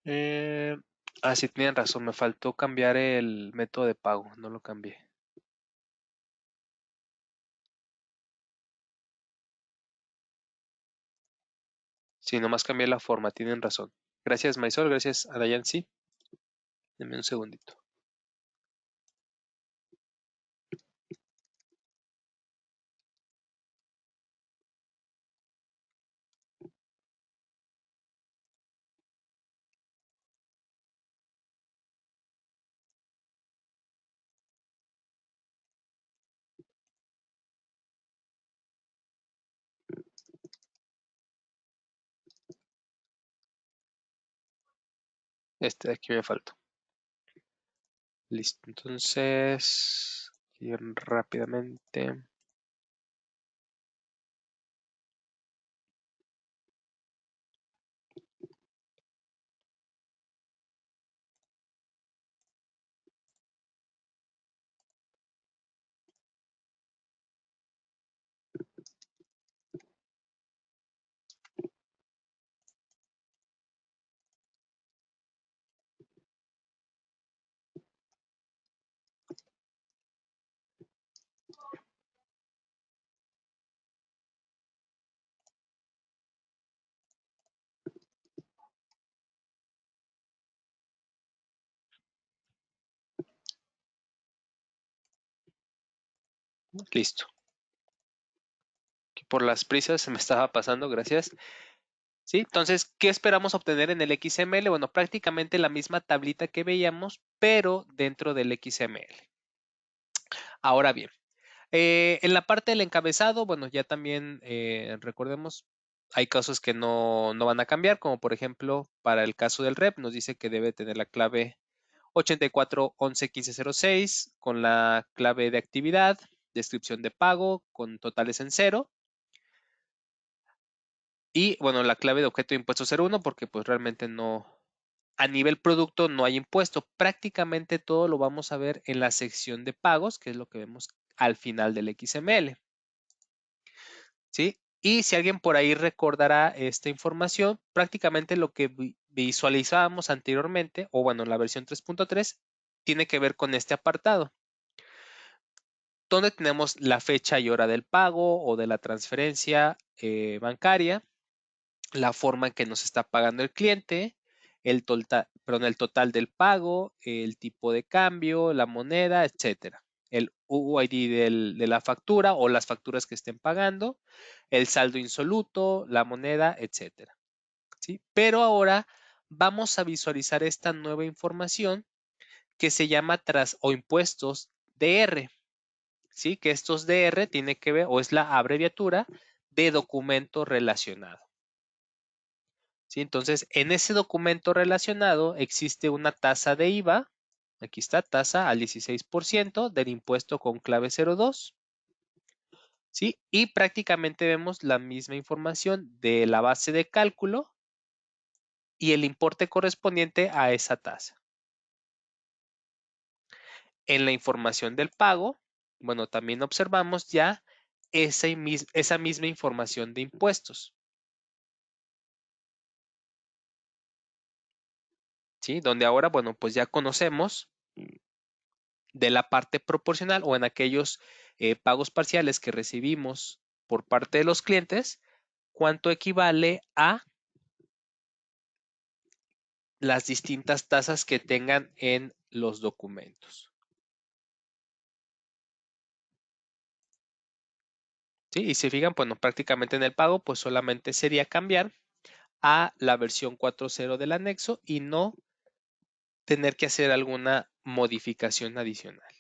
Eh, sí, tienen razón, me faltó cambiar el método de pago, no lo cambié. Sí, nomás cambié la forma, tienen razón. Gracias, Marisol, gracias a Dayansi. Deme un segundito. Este de aquí me faltó. Listo, entonces, aquí rápidamente. Listo. Aquí por las prisas se me estaba pasando, gracias. ¿Sí? Entonces, ¿qué esperamos obtener en el XML? Bueno, prácticamente la misma tablita que veíamos, pero dentro del XML. Ahora bien, en la parte del encabezado, bueno, ya también recordemos, hay casos que no van a cambiar, como por ejemplo, para el caso del rep, nos dice que debe tener la clave 84111506 con la clave de actividad, descripción de pago con totales en cero y bueno, la clave de objeto de impuesto 01 porque pues realmente no, a nivel producto no hay impuesto. Prácticamente todo lo vamos a ver en la sección de pagos, que es lo que vemos al final del XML. ¿Sí? Y si alguien por ahí recordará esta información, prácticamente lo que visualizábamos anteriormente, o bueno, la versión 3.3, tiene que ver con este apartado, donde tenemos la fecha y hora del pago o de la transferencia bancaria, la forma en que nos está pagando el cliente, el total del pago, el tipo de cambio, la moneda, etcétera. El UID de la factura o las facturas que estén pagando, el saldo insoluto, la moneda, etcétera. ¿Sí? Pero ahora vamos a visualizar esta nueva información que se llama tras o impuestos DR. ¿Sí? Que estos DR tiene que ver o es la abreviatura de documento relacionado. ¿sí? Entonces, en ese documento relacionado existe una tasa de IVA. Aquí está, tasa al 16% del impuesto con clave 02. ¿Sí? Y prácticamente vemos la misma información de la base de cálculo y el importe correspondiente a esa tasa. En la información del pago, bueno, también observamos ya esa misma información de impuestos, ¿sí? Donde ahora, bueno, pues ya conocemos de la parte proporcional o en aquellos pagos parciales que recibimos por parte de los clientes, cuánto equivale a las distintas tasas que tengan en los documentos. ¿Sí? Y si fijan, bueno, prácticamente en el pago, pues solamente sería cambiar a la versión 4.0 del anexo y no tener que hacer alguna modificación adicional.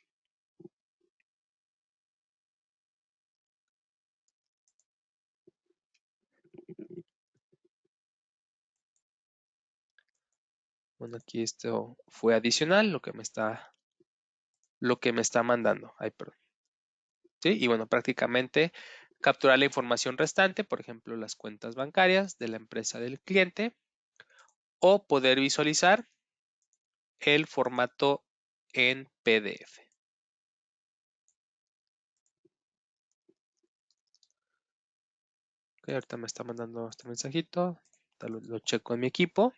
Bueno, aquí esto fue adicional, lo que me está mandando. Ay, perdón. ¿Sí? Y bueno, prácticamente capturar la información restante, por ejemplo, las cuentas bancarias de la empresa del cliente, o poder visualizar el formato en PDF. Ok, ahorita me está mandando este mensajito, lo checo en mi equipo.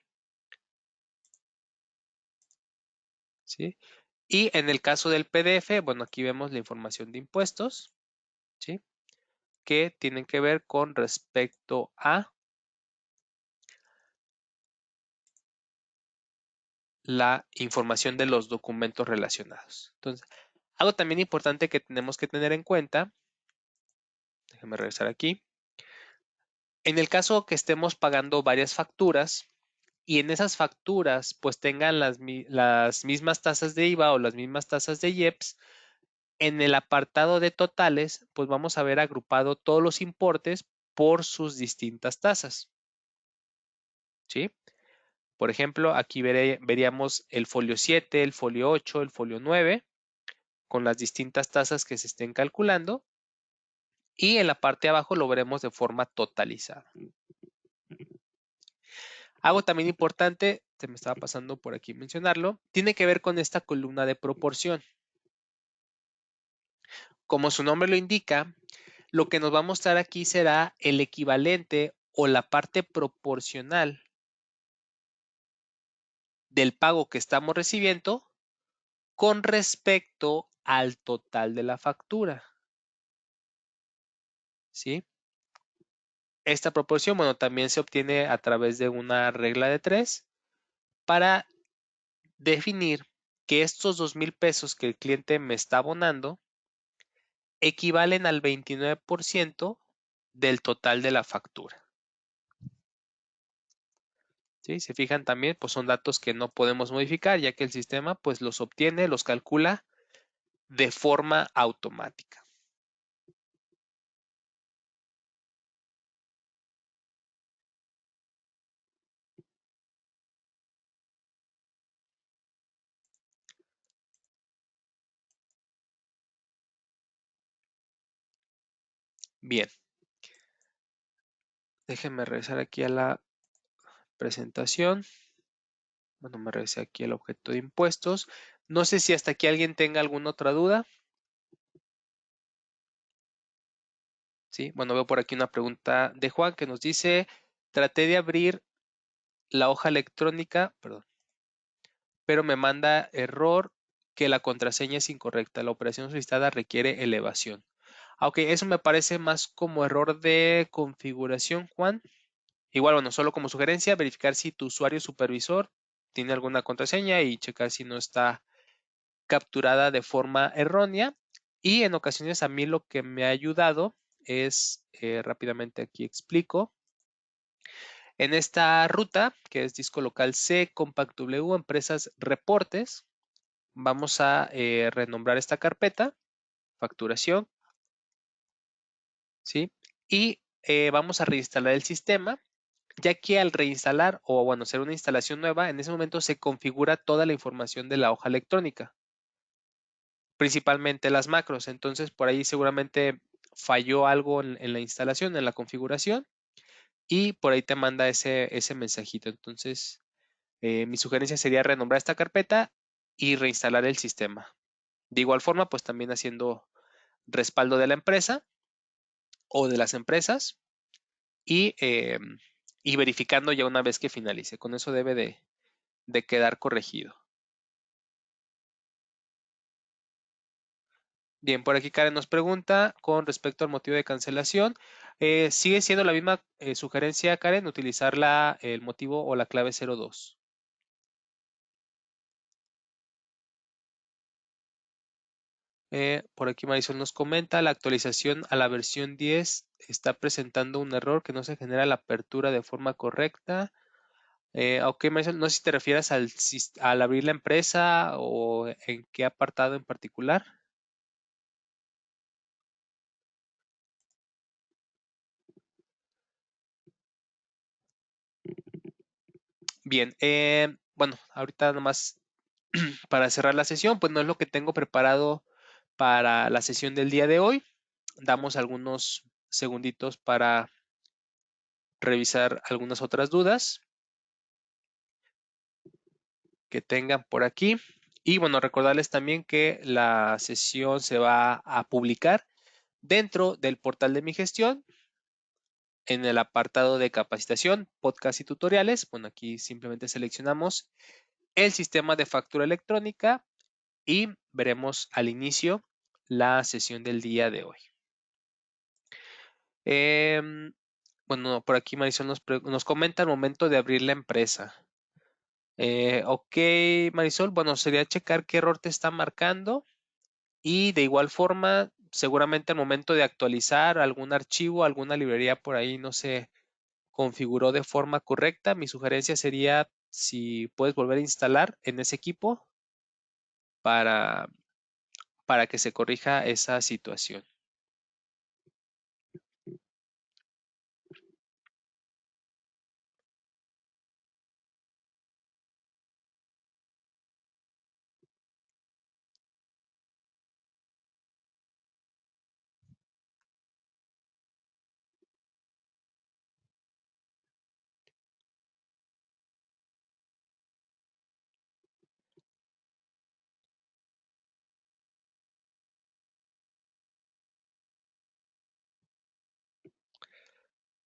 ¿Sí? Y en el caso del PDF, bueno, aquí vemos la información de impuestos, ¿sí? Que tienen que ver con respecto a la información de los documentos relacionados. Entonces, algo también importante que tenemos que tener en cuenta, déjenme regresar aquí, en el caso que estemos pagando varias facturas y en esas facturas pues tengan las mismas tasas de IVA o las mismas tasas de IEPS, en el apartado de totales pues vamos a ver agrupado todos los importes por sus distintas tasas, ¿sí? Por ejemplo, aquí veríamos el folio 7, el folio 8, el folio 9, con las distintas tasas que se estén calculando. Y en la parte de abajo lo veremos de forma totalizada. Algo también importante, se me estaba pasando por aquí mencionarlo, tiene que ver con esta columna de proporción. Como su nombre lo indica, lo que nos va a mostrar aquí será el equivalente o la parte proporcional del pago que estamos recibiendo con respecto al total de la factura. ¿Sí? Esta proporción, bueno, también se obtiene a través de una regla de 3 para definir que estos 2,000 pesos que el cliente me está abonando equivalen al 29% del total de la factura. ¿Sí? Se fijan también, pues son datos que no podemos modificar, ya que el sistema pues los obtiene, los calcula de forma automática. Bien, déjenme regresar aquí a la presentación. Bueno, me regresé aquí al objeto de impuestos. No sé si hasta aquí alguien tenga alguna otra duda. Sí, bueno, veo por aquí una pregunta de Juan que nos dice, traté de abrir la hoja electrónica, perdón, pero me manda error que la contraseña es incorrecta. La operación solicitada requiere elevación. Ok, eso me parece más como error de configuración, Juan. Igual, bueno, solo como sugerencia, verificar si tu usuario supervisor tiene alguna contraseña y checar si no está capturada de forma errónea. Y en ocasiones a mí lo que me ha ayudado es, rápidamente aquí explico, en esta ruta, que es disco local C, Compact W, empresas reportes, vamos a renombrar esta carpeta, facturación, ¿sí? Y vamos a reinstalar el sistema ya que al reinstalar o bueno, hacer una instalación nueva, en ese momento se configura toda la información de la hoja electrónica, principalmente las macros. Entonces, por ahí seguramente falló algo en la instalación, en la configuración, y por ahí te manda ese mensajito. Entonces, mi sugerencia sería renombrar esta carpeta y reinstalar el sistema. De igual forma, pues también haciendo respaldo de la empresa o de las empresas y, y verificando ya una vez que finalice. Con eso debe de quedar corregido. Bien, por aquí Karen nos pregunta con respecto al motivo de cancelación. ¿Sigue siendo la misma sugerencia, Karen, utilizar el motivo o la clave 02? Por aquí Marisol nos comenta, la actualización a la versión 10 está presentando un error que no se genera la apertura de forma correcta. Ok, Marisol, no sé si te refieres al abrir la empresa o en qué apartado en particular. Bien, bueno, ahorita nomás para cerrar la sesión, pues no es lo que tengo preparado para la sesión del día de hoy. Damos algunos segunditos para revisar algunas otras dudas que tengan por aquí. Y bueno, recordarles también que la sesión se va a publicar dentro del portal de mi gestión en el apartado de capacitación, podcast y tutoriales. Bueno, aquí simplemente seleccionamos el sistema de factura electrónica y veremos al inicio la sesión del día de hoy. Bueno, por aquí Marisol nos comenta el momento de abrir la empresa. Ok, Marisol, bueno, sería checar qué error te está marcando y de igual forma, seguramente al momento de actualizar algún archivo, alguna librería por ahí no se configuró de forma correcta. Mi sugerencia sería si puedes volver a instalar en ese equipo para, para que se corrija esa situación.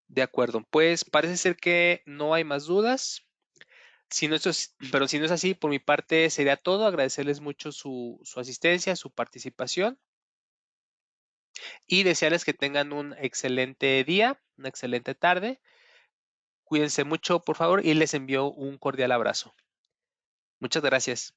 De acuerdo, pues parece ser que no hay más dudas. Si no, pero si no es así, por mi parte sería todo. Agradecerles mucho su asistencia, su participación y desearles que tengan un excelente día, una excelente tarde. Cuídense mucho, por favor, y les envío un cordial abrazo. Muchas gracias.